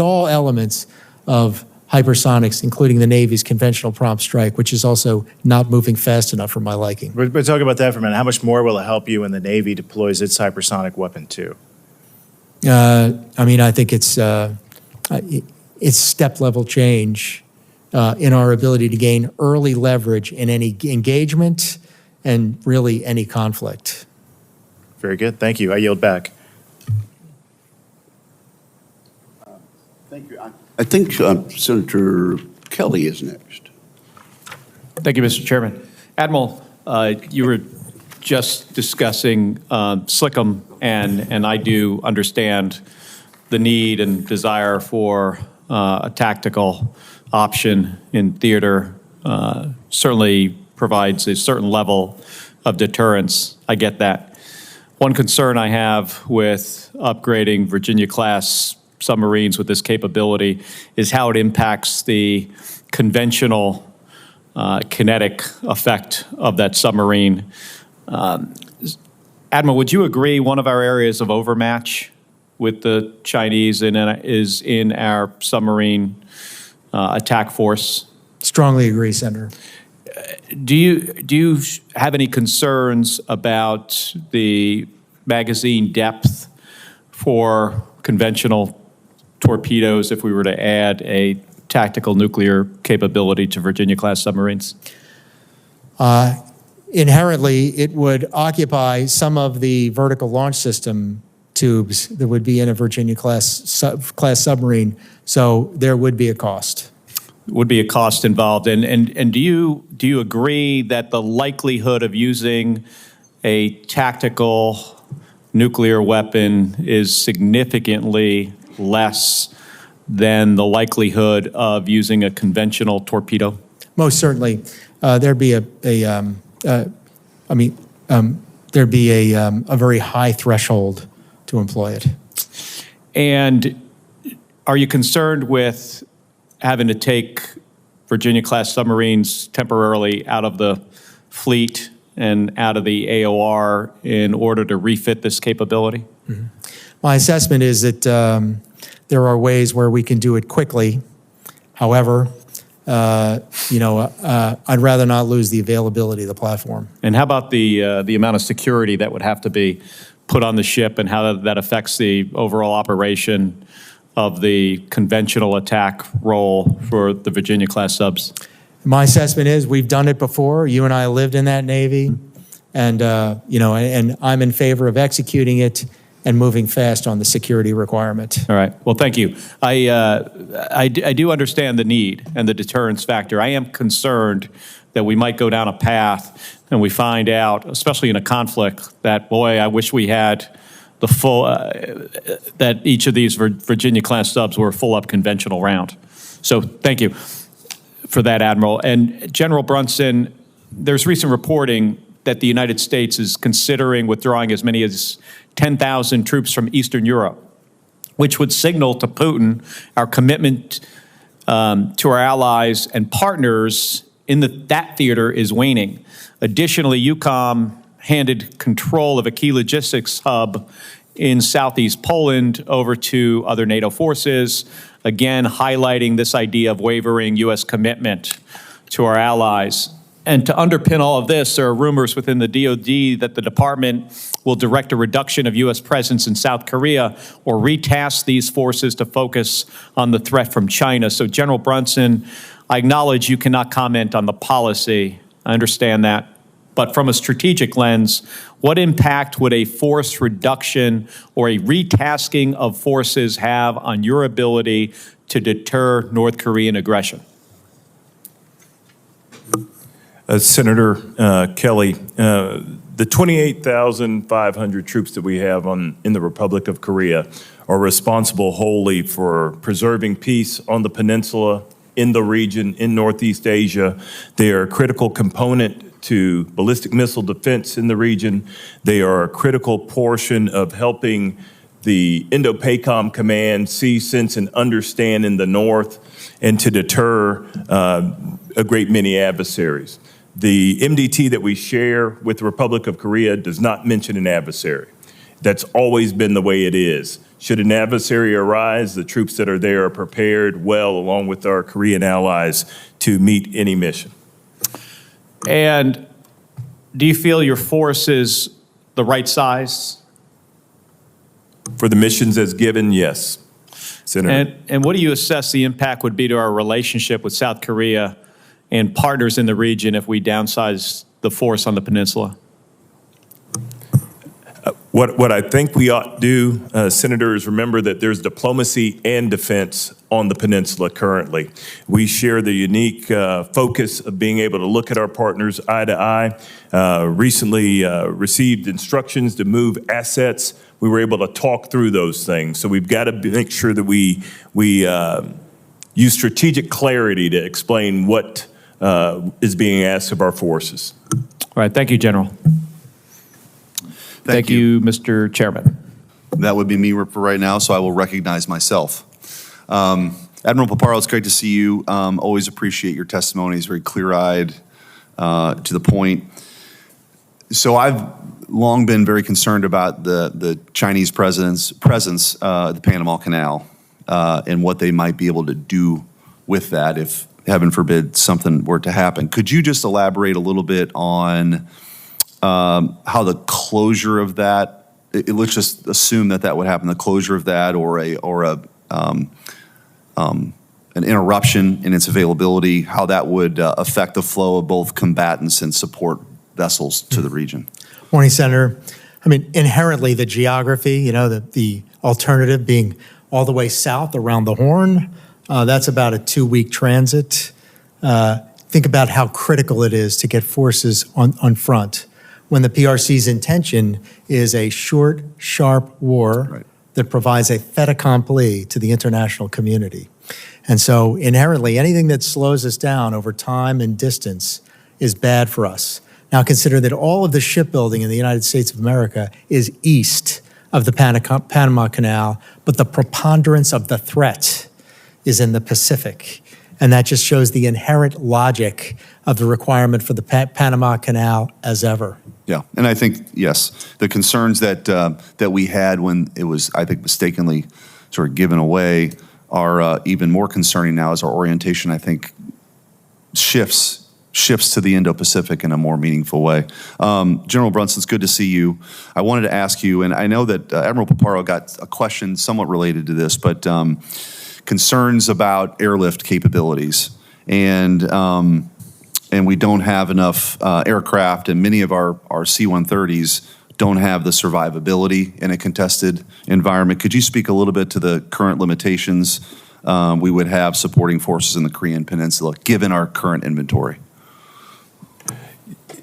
all elements of hypersonics, including the Navy's conventional prompt strike, which is also not moving fast enough for my liking. But talk about that for a minute. How much more will it help you when the Navy deploys its hypersonic weapon too? I mean, I think it's step-level change in our ability to gain early leverage in any engagement and really any conflict. Very good. Thank you. I yield back. Thank you. I think Senator Kelly is next. Thank you, Mr. Chairman. Admiral, you were just discussing SLCM, and I do understand the need and desire for a tactical option in theater. Certainly provides a certain level of deterrence. I get that. One concern I have with upgrading Virginia-class submarines with this capability is how it impacts the conventional kinetic effect of that submarine. Admiral, would you agree one of our areas of overmatch with the Chinese is in our submarine attack force? Strongly agree, Senator. Do you have any concerns about the magazine depth for conventional torpedoes if we were to add a tactical nuclear capability to Virginia-class submarines? Inherently, it would occupy some of the vertical launch system tubes that would be in a Virginia-class submarine, so there would be a cost. Would be a cost involved. And do you agree that the likelihood of using a tactical nuclear weapon is significantly less than the likelihood of using a conventional torpedo? Most certainly, there'd be a very high threshold to employ it. And are you concerned with having to take Virginia-class submarines temporarily out of the fleet and out of the AOR in order to refit this capability? Mm-hmm. My assessment is that there are ways where we can do it quickly. However, I'd rather not lose the availability of the platform. And how about the amount of security that would have to be put on the ship and how that affects the overall operation of the conventional attack role for the Virginia-class subs? My assessment is we've done it before. You and I lived in that Navy, and and I'm in favor of executing it and moving fast on the security requirement. All right. Well, thank you. I do understand the need and the deterrence factor. I am concerned that we might go down a path and we find out, especially in a conflict, that, boy, I wish we had the full, that each of these Virginia-class subs were a full-up conventional round. So thank you for that, Admiral. And General Brunson, there's recent reporting that the United States is considering withdrawing as many as 10,000 troops from Eastern Europe, which would signal to Putin our commitment to our allies and partners in that theater is waning. Additionally, EUCOM handed control of a key logistics hub in southeast Poland over to other NATO forces, again highlighting this idea of wavering U.S. commitment to our allies. And to underpin all of this, there are rumors within the DoD that the department will direct a reduction of U.S. presence in South Korea or retask these forces to focus on the threat from China. So, General Brunson, I acknowledge you cannot comment on the policy. I understand that. But from a strategic lens, what impact would a force reduction or a retasking of forces have on your ability to deter North Korean aggression? Senator Kelly, The 28,500 troops that we have in the Republic of Korea are responsible wholly for preserving peace on the peninsula, in the region, in Northeast Asia. They are a critical component to ballistic missile defense in the region. They are a critical portion of helping the Indo-PACOM Command see, sense, and understand in the North and to deter a great many adversaries. The MDT that we share with the Republic of Korea does not mention an adversary. That's always been the way it is. Should an adversary arise, the troops that are there are prepared well, along with our Korean allies, to meet any mission. And do you feel your force is the right size? For the missions as given, yes, Senator. And what do you assess the impact would be to our relationship with South Korea and partners in the region if we downsize the force on the peninsula? What I think we ought to do, Senator, is remember that there's diplomacy and defense on the peninsula currently. We share the unique focus of being able to look at our partners eye to eye. Recently received instructions to move assets. We were able to talk through those things. So we've got to make sure that we use strategic clarity to explain what is being asked of our forces. All right, thank you, General. Thank you, Mr. Chairman. That would be me for right now, so I will recognize myself. Admiral Paparo, it's great to see you. Always appreciate your testimonies, very clear-eyed, to the point. So I've long been very concerned about the Chinese presence at the Panama Canal and what they might be able to do with that if, heaven forbid, something were to happen. Could you just elaborate a little bit on how the closure of that, let's just assume that would happen, the closure of that or an interruption in its availability, how that would affect the flow of both combatants and support vessels to the region? Morning, Senator. I mean, inherently, the geography, the alternative being all the way south around the Horn, that's about a 2-week transit. Think about how critical it is to get forces on front when the PRC's intention is a short, sharp war that provides a fait accompli to the international community. And so inherently, anything that slows us down over time and distance is bad for us. Now consider that all of the shipbuilding in the United States of America is east of the Panama Canal, but the preponderance of the threat is in the Pacific. And that just shows the inherent logic of the requirement for the Panama Canal as ever. Yeah, and I think, yes, the concerns that we had when it was, I think, mistakenly sort of given away are even more concerning now as our orientation, I think, shifts to the Indo-Pacific in a more meaningful way. General Brunson, it's good to see you. I wanted to ask you, and I know that Admiral Paparo got a question somewhat related to this, but concerns about airlift capabilities. And we don't have enough aircraft, and many of our C-130s don't have the survivability in a contested environment. Could you speak a little bit to the current limitations we would have supporting forces in the Korean Peninsula, given our current inventory?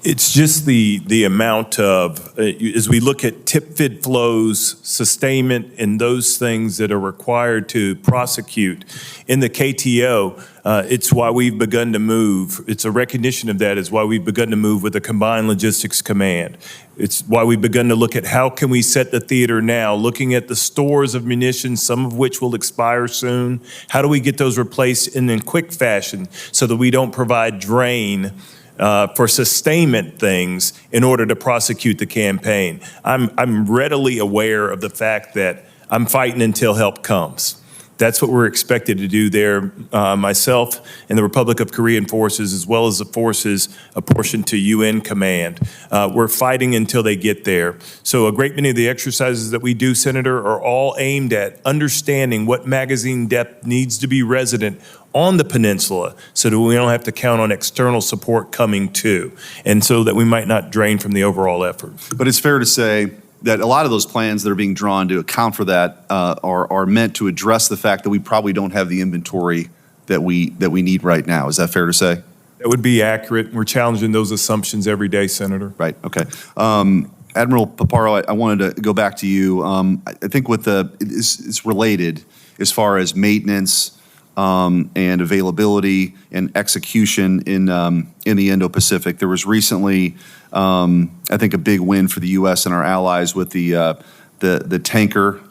It's just the amount of, as we look at tip-fid flows, sustainment, and those things that are required to prosecute in the KTO, it's why we've begun to move. It's a recognition of that is why we've begun to move with a combined logistics command. It's why we've begun to look at how can we set the theater now, looking at the stores of munitions, some of which will expire soon. How do we get those replaced in quick fashion so that we don't provide drain for sustainment things in order to prosecute the campaign? I'm readily aware of the fact that I'm fighting until help comes. That's what we're expected to do there, myself and the Republic of Korean forces, as well as the forces apportioned to UN command. We're fighting until they get there. So a great many of the exercises that we do, Senator, are all aimed at understanding what magazine depth needs to be resident on the peninsula so that we don't have to count on external support coming too, and so that we might not drain from the overall effort. But it's fair to say that a lot of those plans that are being drawn to account for that are meant to address the fact that we probably don't have the inventory that we need right now. Is that fair to say? That would be accurate. We're challenging those assumptions every day, Senator. Right, okay. Admiral Paparo, I wanted to go back to you. I think it's related as far as maintenance and availability and execution in the Indo-Pacific. There was recently, I think, a big win for the U.S. and our allies with the tanker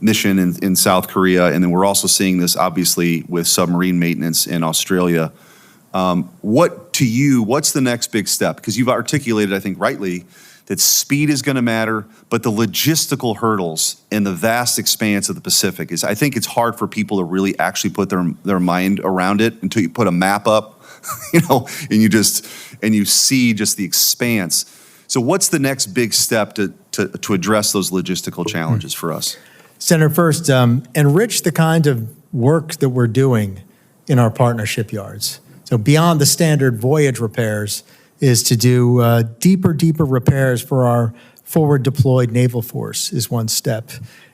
mission in South Korea, and then we're also seeing this obviously with submarine maintenance in Australia. What's the next big step? Because you've articulated, I think rightly, that speed is going to matter, but the logistical hurdles in the vast expanse of the Pacific is, I think it's hard for people to really actually put their mind around it until you put a map up, and you see just the expanse. So what's the next big step to address those logistical challenges for us? Senator, first, enrich the kind of work that we're doing in our partnership yards. So beyond the standard voyage repairs is to do deeper repairs for our forward deployed naval force is one step.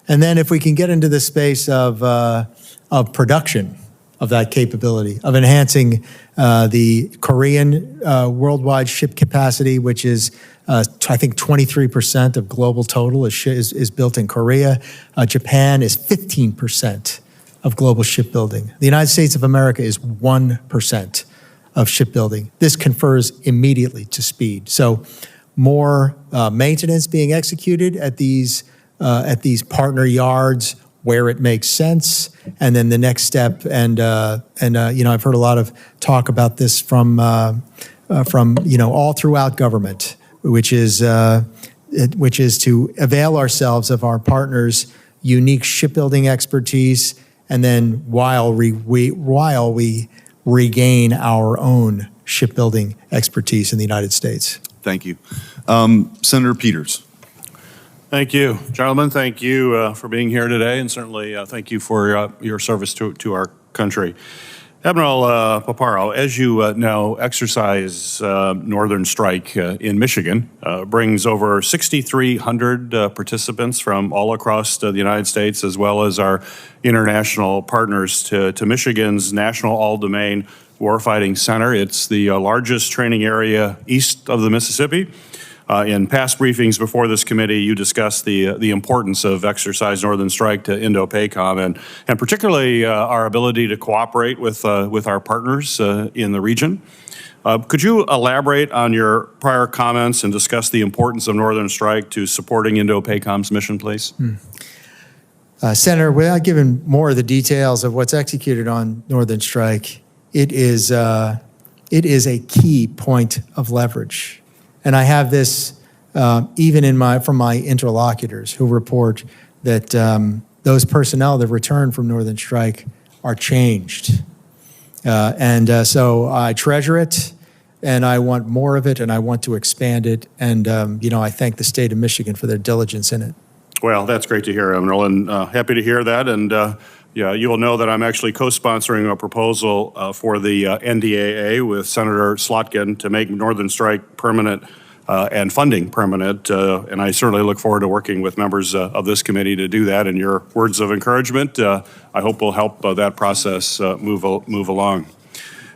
And then if we can get into the space of production of that capability, of enhancing the Korean worldwide ship capacity, which is I think 23% of global total is built in Korea. Japan is 15% of global shipbuilding. The United States of America is 1% of shipbuilding. This confers immediately to speed. So more maintenance being executed at these partner yards where it makes sense. And then the next step, and I've heard a lot of talk about this from all throughout government, which is to avail ourselves of our partners' unique shipbuilding expertise, and then while we regain our own shipbuilding expertise in the United States. Thank you. Senator Peters. Thank you. Gentlemen, thank you for being here today, and certainly thank you for your service to our country. Admiral Paparo, as you know, Exercise Northern Strike in Michigan brings over 6,300 participants from all across the United States, as well as our international partners to Michigan's National All-Domain Warfighting Center. It's the largest training area east of the Mississippi. In past briefings before this committee, you discussed the importance of Exercise Northern Strike to Indo-PACOM, and particularly our ability to cooperate with our partners in the region. Could you elaborate on your prior comments and discuss the importance of Northern Strike to supporting Indo-PACOM's mission, please? Senator, without giving more of the details of what's executed on Northern Strike, it is a key point of leverage. And I have this even from my interlocutors who report that those personnel that return from Northern Strike are changed. So I treasure it, and I want more of it, and I want to expand it. And, I thank the state of Michigan for their diligence in it. Well, that's great to hear, Admiral, and happy to hear that. And you will know that I'm actually co-sponsoring a proposal for the NDAA with Senator Slotkin to make Northern Strike permanent and funding permanent. And I certainly look forward to working with members of this committee to do that. And your words of encouragement, I hope will help that process move along.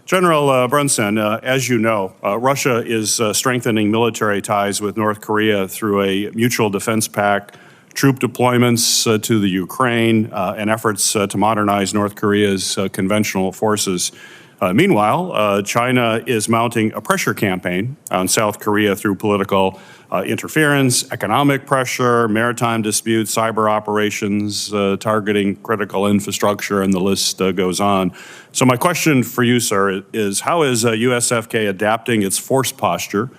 General Brunson, as you know, Russia is strengthening military ties with North Korea through a mutual defense pact, troop deployments to the Ukraine, and efforts to modernize North Korea's conventional forces. Meanwhile, China is mounting a pressure campaign on South Korea through political interference, economic pressure, maritime disputes, cyber operations, targeting critical infrastructure, and the list goes on. So my question for you, sir, is how is USFK adapting its force posture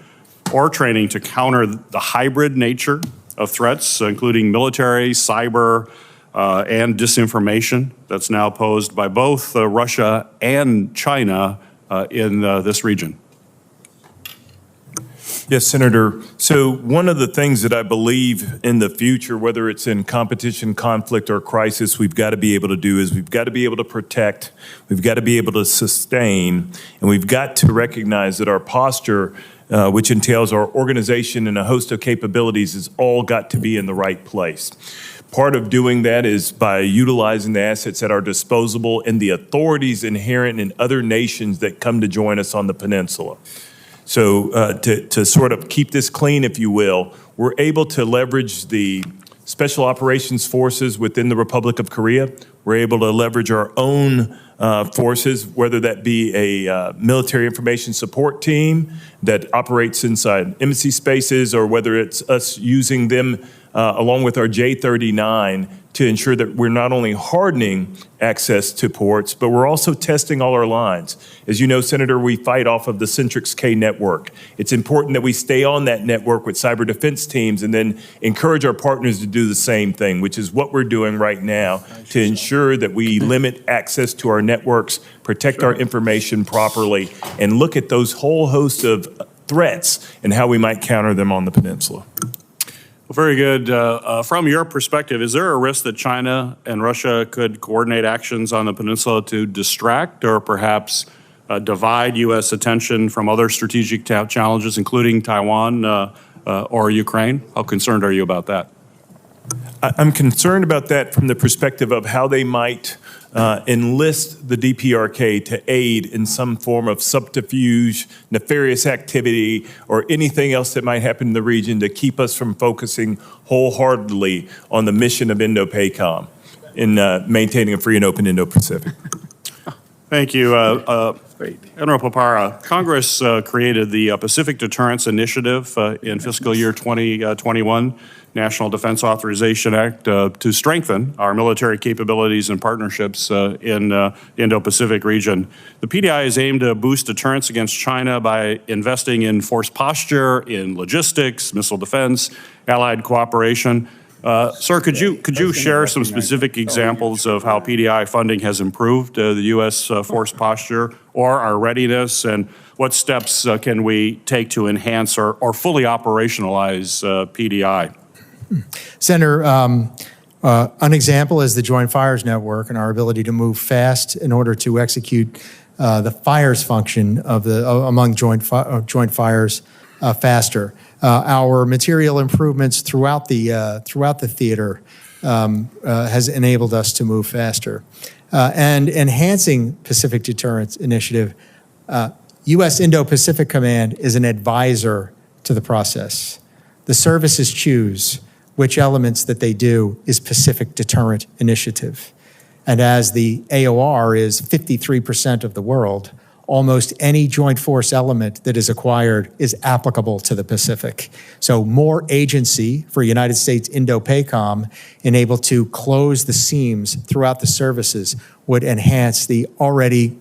or training to counter the hybrid nature of threats, including military, cyber, and disinformation that's now posed by both Russia and China in this region? Yes, Senator. So one of the things that I believe in the future, whether it's in competition, conflict, or crisis, we've got to be able to do is we've got to be able to protect, we've got to be able to sustain, and we've got to recognize that our posture, which entails our organization and a host of capabilities, has all got to be in the right place. Part of doing that is by utilizing the assets at our disposal and the authorities inherent in other nations that come to join us on the peninsula. So to sort of keep this clean, if you will, we're able to leverage the special operations forces within the Republic of Korea. We're able to leverage our own forces, whether that be a military information support team that operates inside embassy spaces, or whether it's us using them along with our J-39 to ensure that we're not only hardening access to ports, but we're also testing all our lines. As you know, Senator, we fight off of the Centrix K network. It's important that we stay on that network with cyber defense teams and then encourage our partners to do the same thing, which is what we're doing right now to ensure that we limit access to our networks, protect our information properly, and look at those whole host of threats and how we might counter them on the peninsula. Well, very good. From your perspective, is there a risk that China and Russia could coordinate actions on the peninsula to distract or perhaps divide U.S. attention from other strategic challenges, including Taiwan or Ukraine? How concerned are you about that? I'm concerned about that from the perspective of how they might enlist the DPRK to aid in some form of subterfuge, nefarious activity, or anything else that might happen in the region to keep us from focusing wholeheartedly on the mission of Indo-PACOM in maintaining a free and open Indo-Pacific. Thank you. Admiral Papara, Congress created the Pacific Deterrence Initiative in fiscal year 2021, National Defense Authorization Act, to strengthen our military capabilities and partnerships in Indo-Pacific region. The PDI is aimed to boost deterrence against China by investing in force posture, in logistics, missile defense, allied cooperation. Sir, could you share some specific examples of how PDI funding has improved the U.S. force posture or our readiness, and what steps can we take to enhance or fully operationalize PDI? Senator, an example is the Joint Fires Network and our ability to move fast in order to execute the fires function of among joint fires faster. Our material improvements throughout the theater has enabled us to move faster. And enhancing Pacific Deterrence Initiative, U.S. Indo-Pacific Command is an advisor to the process. The services choose which elements that they do is Pacific Deterrent Initiative. And as the AOR is 53% of the world, almost any joint force element that is acquired is applicable to the Pacific. So more agency for United States Indo PACOM and able to close the seams throughout the services would enhance the already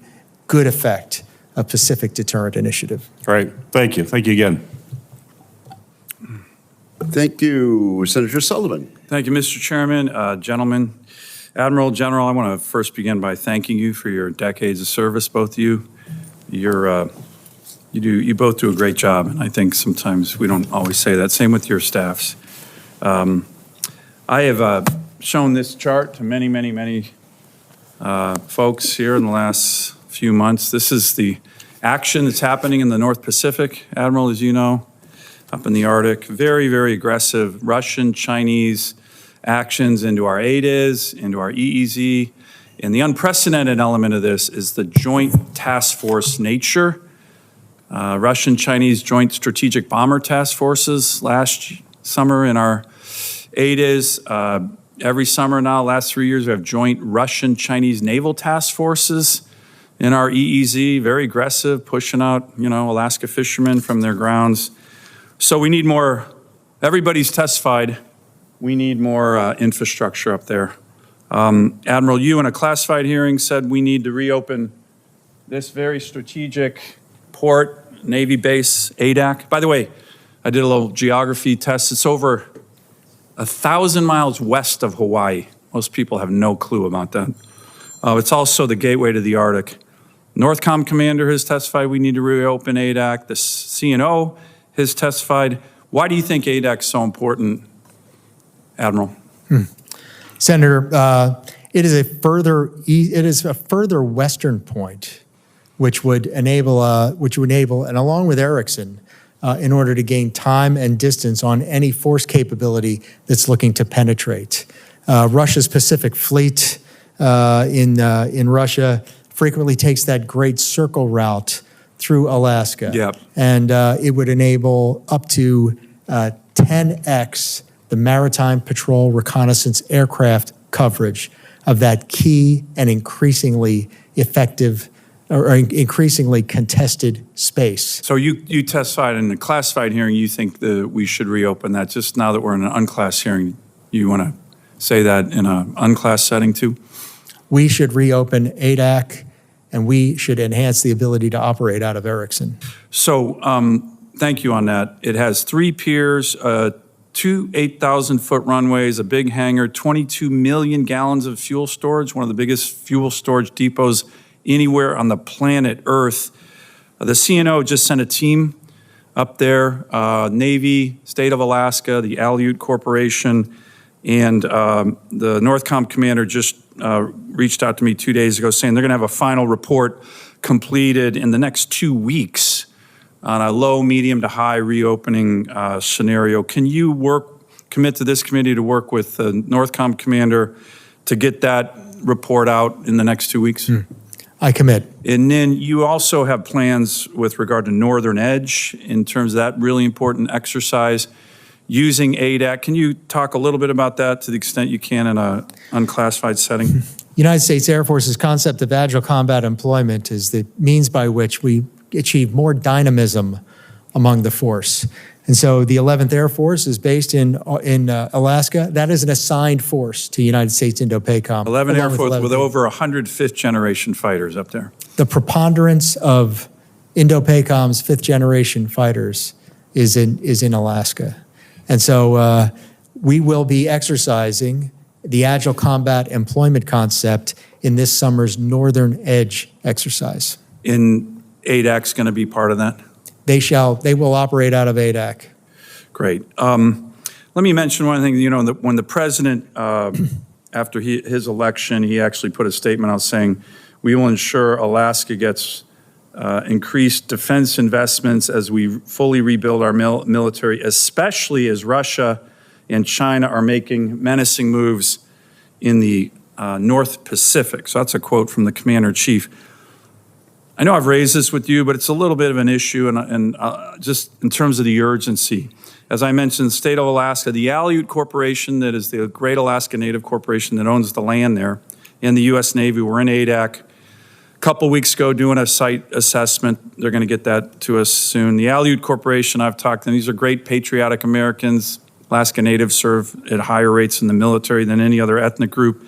good effect of Pacific Deterrent Initiative. All right. Thank you. Thank you again. Thank you, Senator Sullivan. Thank you, Mr. Chairman, gentlemen. Admiral, General, I want to first begin by thanking you for your decades of service, both of you. You both do a great job, and I think sometimes we don't always say that. Same with your staffs. I have shown this chart to many folks here in the last few months. This is the action that's happening in the North Pacific, Admiral, as you know, up in the Arctic. Very aggressive Russian, Chinese actions into our ADIZ, into our EEZ. And the unprecedented element of this is the joint task force nature. Russian-Chinese Joint Strategic Bomber Task Forces last summer in our ADIZ. Every summer now, last 3 years, we have joint Russian-Chinese naval task forces in our EEZ, very aggressive, pushing out, Alaska fishermen from their grounds. So we need more, everybody's testified, we need more infrastructure up there. Admiral, you in a classified hearing said we need to reopen this very strategic port, Navy base, ADAC. By the way, I did a little geography test. It's over 1,000 miles west of Hawaii. Most people have no clue about that. It's also the gateway to the Arctic. NORTHCOM commander has testified we need to reopen ADAC. The CNO has testified. Why do you think ADAC is so important, Admiral? Senator, it is a further western point, which would enable, and along with Erickson, in order to gain time and distance on any force capability that's looking to penetrate. Russia's Pacific Fleet in Russia frequently takes that Great Circle route through Alaska. Yep. And it would enable up to 10x the maritime patrol reconnaissance aircraft coverage of that key and increasingly effective or increasingly contested space. So you testified in a classified hearing, you think that we should reopen that. Just now that we're in an unclassed hearing, you want to say that in an unclassed setting too? We should reopen ADAC, and we should enhance the ability to operate out of Erickson. So thank you on that. It has 3 piers, 2 8,000-foot runways, a big hangar, 22 million gallons of fuel storage, one of the biggest fuel storage depots anywhere on the planet Earth. The CNO just sent a team up there, Navy, State of Alaska, the Aleut Corporation, and the NORTHCOM commander just reached out to me 2 days ago saying they're going to have a final report completed in the next 2 weeks on a low, medium to high reopening scenario. Can you commit to this committee to work with the NORTHCOM commander to get that report out in the next 2 weeks? I commit. And then you also have plans with regard to Northern Edge in terms of that really important exercise using ADAC. Can you talk a little bit about that to the extent you can in an unclassified setting? United States Air Force's concept of agile combat employment is the means by which we achieve more dynamism among the force. And so the 11th Air Force is based in Alaska. That is an assigned force to United States Indo Pacific. 11 Air Force with over 100 fifth-generation fighters up there. The preponderance of Indo Pacom's fifth-generation fighters is in Alaska. And so we will be exercising the Agile Combat Employment concept in this summer's Northern Edge exercise. And ADAC's going to be part of that? They will operate out of ADAC. Great. Let me mention one thing. You know, when the president, after his election, he actually put a statement out saying, we will ensure Alaska gets increased defense investments as we fully rebuild our military, especially as Russia and China are making menacing moves in the North Pacific. So that's a quote from the Commander-in-Chief. I know I've raised this with you, but it's a little bit of an issue, and just in terms of the urgency. As I mentioned, the state of Alaska, the Aleut Corporation, that is the Great Alaska Native Corporation that owns the land there, and the U.S. Navy were in ADAC a couple weeks ago doing a site assessment. They're going to get that to us soon. The Aleut Corporation, I've talked to them. These are great patriotic Americans. Alaska Natives serve at higher rates in the military than any other ethnic group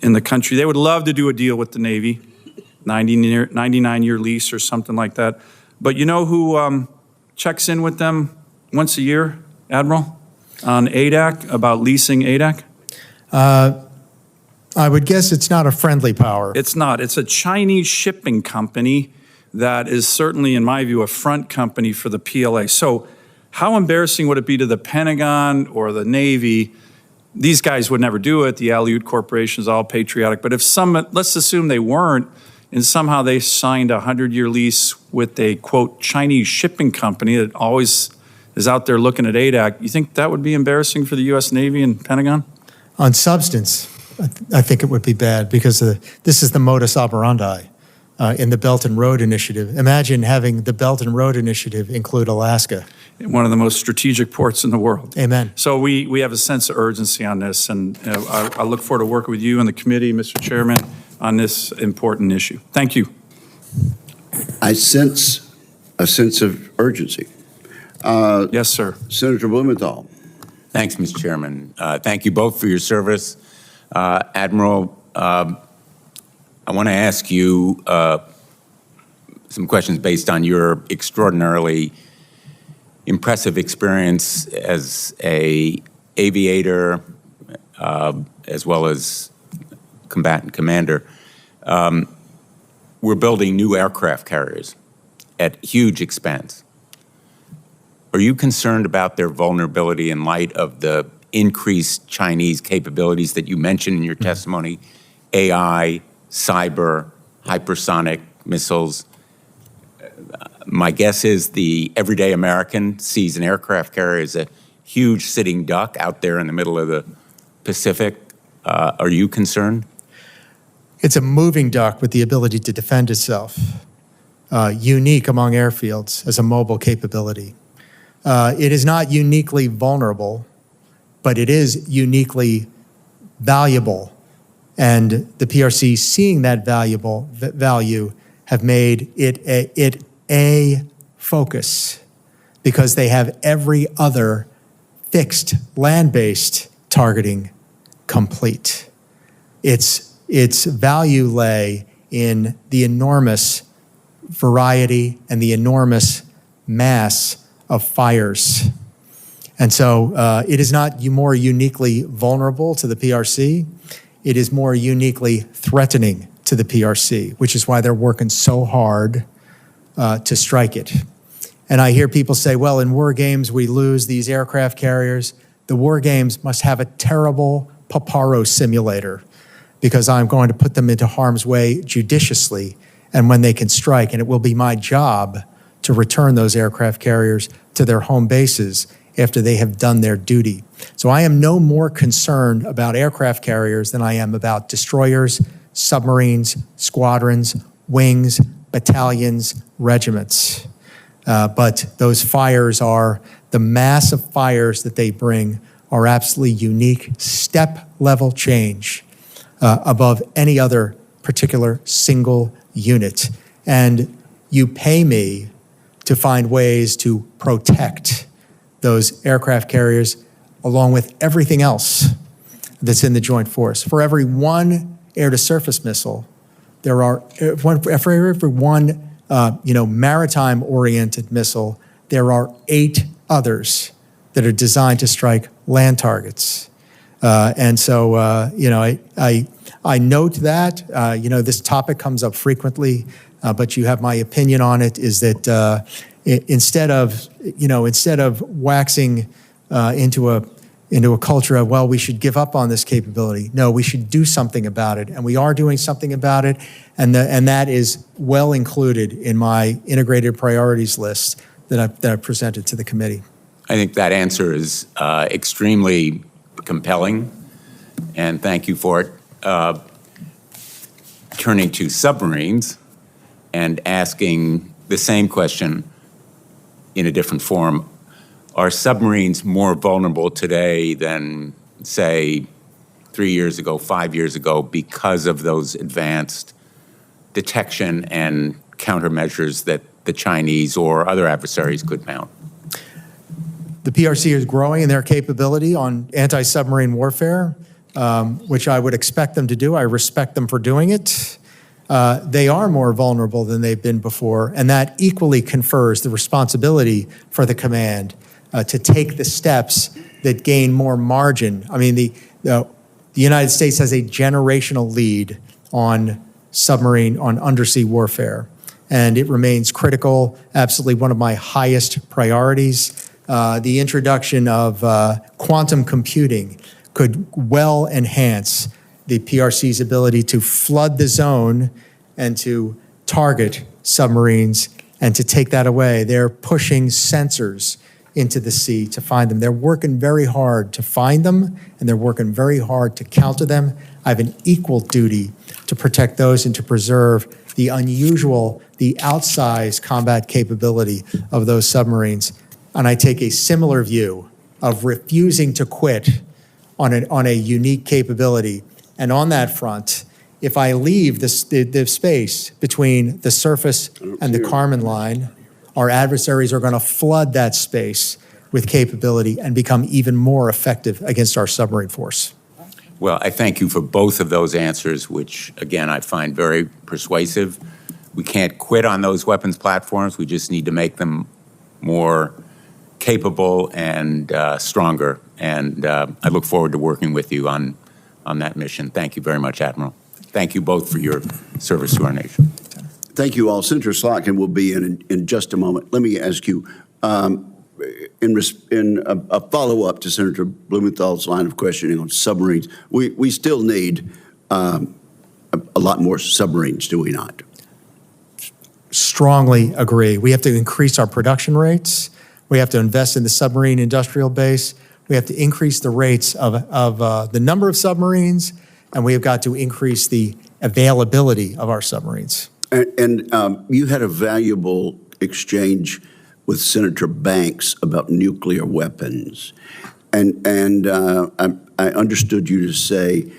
in the country. They would love to do a deal with the Navy. 99-year lease or something like that. But you know who checks in with them once a year, Admiral, on ADAC, about leasing ADAC? I would guess it's not a friendly power. It's not. It's a Chinese shipping company that is certainly, in my view, a front company for the PLA. So how embarrassing would it be to the Pentagon or the Navy? These guys would never do it. The Aleut Corporation is all patriotic. But if let's assume they weren't, and somehow they signed a 100-year lease with a, quote, Chinese shipping company that always is out there looking at ADAC. You think that would be embarrassing for the U.S. Navy and Pentagon? On substance, I think it would be bad because this is the modus operandi in the Belt and Road Initiative. Imagine having the Belt and Road Initiative include Alaska. One of the most strategic ports in the world. Amen. So we have a sense of urgency on this, and I look forward to working with you and the committee, Mr. Chairman, on this important issue. Thank you. I sense a sense of urgency. Yes, sir. Senator Blumenthal. Thanks, Mr. Chairman. Thank you both for your service. Admiral, I want to ask you some questions based on your extraordinarily impressive experience as an aviator, as well as combatant commander. We're building new aircraft carriers at huge expense. Are you concerned about their vulnerability in light of the increased Chinese capabilities that you mentioned in your testimony? AI, cyber, hypersonic missiles. My guess is the everyday American sees an aircraft carrier as a huge sitting duck out there in the middle of the Pacific, Are you concerned? It's a moving duck with the ability to defend itself, unique among airfields as a mobile capability. It is not uniquely vulnerable, but it is uniquely valuable. And the PRC, seeing that value, have made it a focus, because they have every other fixed land-based targeting complete. Its value lay in the enormous variety and the enormous mass of fires. And so it is not more uniquely vulnerable to the PRC. It is more uniquely threatening to the PRC, which is why they're working so hard to strike it. And I hear people say, well, in war games, we lose these aircraft carriers. The war games must have a terrible Paparo simulator, because I'm going to put them into harm's way judiciously and when they can strike. And it will be my job to return those aircraft carriers to their home bases after they have done their duty. So I am no more concerned about aircraft carriers than I am about destroyers, submarines, squadrons, wings, battalions, regiments. But those fires are, the mass of fires that they bring are absolutely unique, step-level change above any other particular single unit. And you pay me to find ways to protect those aircraft carriers along with everything else that's in the joint force. For every one air-to-surface missile, there are, for every one maritime-oriented missile, there are 8 others that are designed to strike land targets. And so, I note that, this topic comes up frequently, but you have my opinion on it, is that instead of waxing into a culture of, well, we should give up on this capability, no, we should do something about it. And we are doing something about it, and that is well included in my integrated priorities list that I presented to the committee. I think that answer is extremely compelling, and thank you for it. Turning to submarines and asking the same question in a different form, are submarines more vulnerable today than, say, 3 years ago, 5 years ago, because of those advanced detection and countermeasures that the Chinese or other adversaries could mount? The PRC is growing in their capability on anti-submarine warfare, which I would expect them to do. I respect them for doing it. They are more vulnerable than they've been before, and that equally confers the responsibility for the command to take the steps that gain more margin. I mean, the United States has a generational lead on undersea warfare, and it remains critical, absolutely one of my highest priorities. The introduction of quantum computing could well enhance the PRC's ability to flood the zone and to target submarines and to take that away. They're pushing sensors into the sea to find them. They're working very hard to find them, and they're working very hard to counter them. I have an equal duty to protect those and to preserve the unusual, the outsized combat capability of those submarines. And I take a similar view of refusing to quit on a unique capability. And on that front, if I leave the space between the surface and the Kármán line, our adversaries are going to flood that space with capability and become even more effective against our submarine force. Well, I thank you for both of those answers, which, again, I find very persuasive. We can't quit on those weapons platforms. We just need to make them more capable and stronger. And I look forward to working with you on that mission. Thank you very much, Admiral. Thank you both for your service to our nation. Thank you all. Senator Slotkin will be in just a moment. Let me ask you, in a follow-up to Senator Blumenthal's line of questioning on submarines, we still need a lot more submarines, do we not? Strongly agree. We have to increase our production rates. We have to invest in the submarine industrial base. We have to increase the rates of the number of submarines, and we have got to increase the availability of our submarines. And you had a valuable exchange with Senator Banks about nuclear weapons. And I understood you to say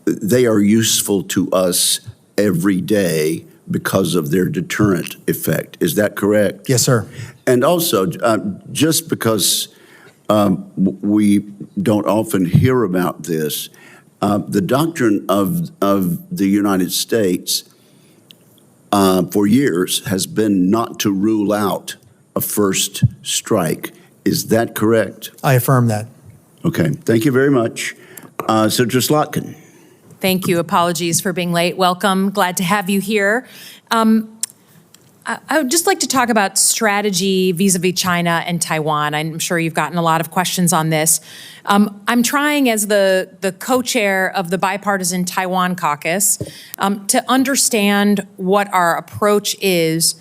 they are useful to us every day because of their deterrent effect. Is that correct? Yes, sir. And also, just because we don't often hear about this, the doctrine of the United States for years has been not to rule out a first strike. Is that correct? I affirm that. Okay, thank you very much. Senator Slotkin. Thank you. Apologies for being late. Welcome. Glad to have you here. I would just like to talk about strategy vis-a-vis China and Taiwan. I'm sure you've gotten a lot of questions on this. I'm trying, as the co-chair of the Bipartisan Taiwan Caucus, to understand what our approach is,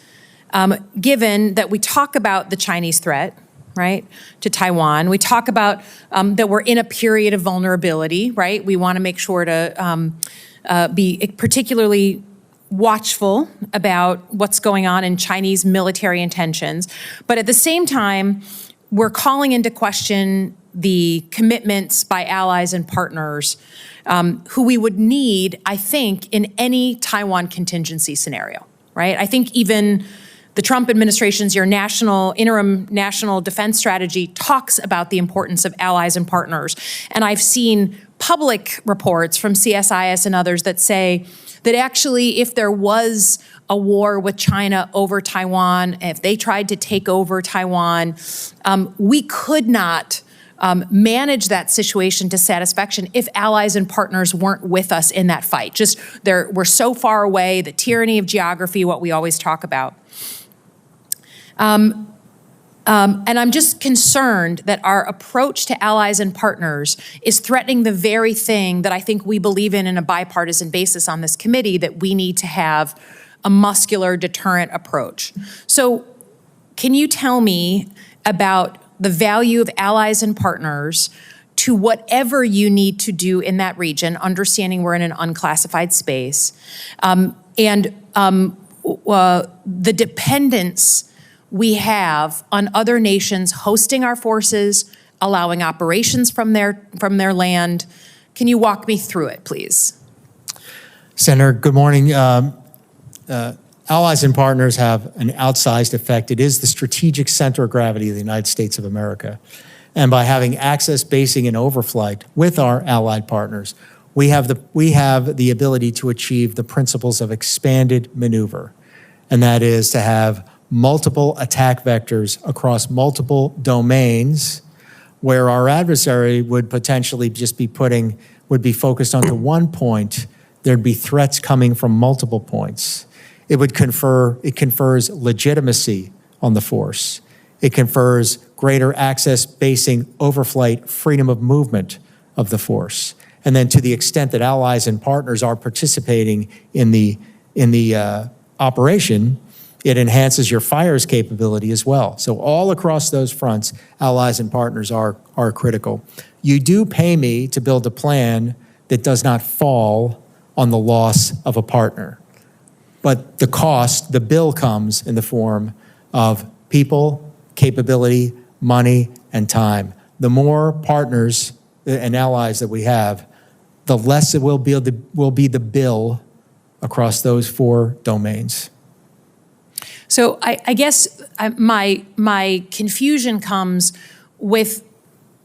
given that we talk about the Chinese threat, right, to Taiwan. We talk about that we're in a period of vulnerability, right? We want to make sure to be particularly watchful about what's going on in Chinese military intentions. But at the same time, we're calling into question the commitments by allies and partners who we would need, I think, in any Taiwan contingency scenario, right? I think even the Trump administration's interim national defense strategy talks about the importance of allies and partners. And I've seen public reports from CSIS and others that say that actually if there was a war with China over Taiwan, if they tried to take over Taiwan, we could not manage that situation to satisfaction if allies and partners weren't with us in that fight. Just we're so far away, the tyranny of geography, what we always talk about. And I'm just concerned that our approach to allies and partners is threatening the very thing that I think we believe in a bipartisan basis on this committee, that we need to have a muscular deterrent approach. So can you tell me about the value of allies and partners to whatever you need to do in that region, understanding we're in an unclassified space, and the dependence we have on other nations hosting our forces, allowing operations from their land. Can you walk me through it, please? Senator, good morning. Allies and partners have an outsized effect. It is the strategic center of gravity of the United States of America. And by having access, basing, and overflight with our allied partners, we have the ability to achieve the principles of expanded maneuver. And that is to have multiple attack vectors across multiple domains, where our adversary would potentially just would be focused onto one point. There'd be threats coming from multiple points. It confers legitimacy on the force. It confers greater access, basing, overflight, freedom of movement of the force. And then to the extent that allies and partners are participating in the operation, it enhances your fires capability as well. So all across those fronts, allies and partners are critical. You do pay me to build a plan that does not fall on the loss of a partner. But the bill comes in the form of people, capability, money, and time. The more partners and allies that we have, the less it will be the bill across those four domains. So I guess my confusion comes with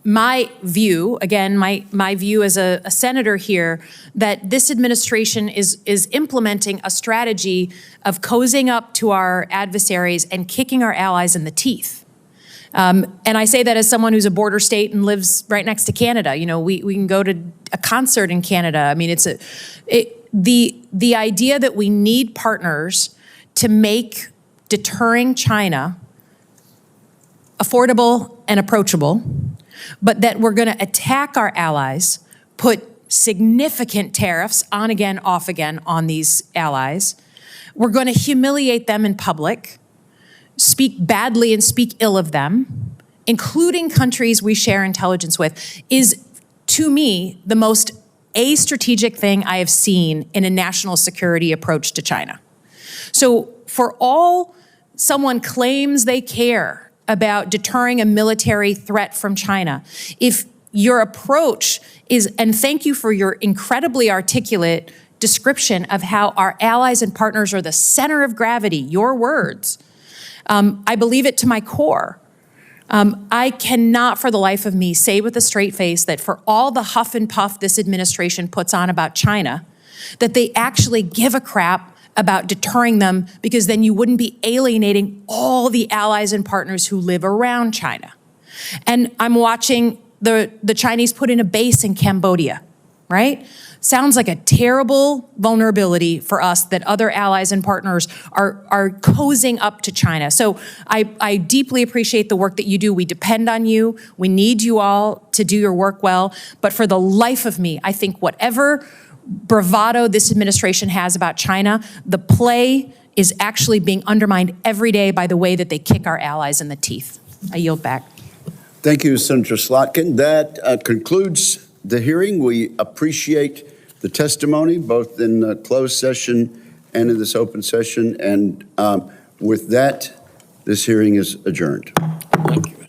my view, again, my view as a senator here, that this administration is implementing a strategy of cozying up to our adversaries and kicking our allies in the teeth. And I say that as someone who's a border state and lives right next to Canada. You know, we can go to a concert in Canada. I mean, the idea that we need partners to make deterring China affordable and approachable, but that we're going to attack our allies, put significant tariffs on again, off again on these allies. We're going to humiliate them in public, speak badly and speak ill of them, including countries we share intelligence with, is, to me, the most strategic thing I have seen in a national security approach to China. So for all someone claims they care about deterring a military threat from China, if your approach is, and thank you for your incredibly articulate description of how our allies and partners are the center of gravity, your words, I believe it to my core. I cannot for the life of me say with a straight face that for all the huff and puff this administration puts on about China, that they actually give a crap about deterring them, because then you wouldn't be alienating all the allies and partners who live around China. And I'm watching the Chinese put in a base in Cambodia, right? Sounds like a terrible vulnerability for us that other allies and partners are cozying up to China. So I deeply appreciate the work that you do. We depend on you. We need you all to do your work well. But for the life of me, I think whatever bravado this administration has about China, the play is actually being undermined every day by the way that they kick our allies in the teeth. I yield back. Thank you, Senator Slotkin. That concludes the hearing. We appreciate the testimony, both in the closed session and in this open session. And with that, this hearing is adjourned. Thank you.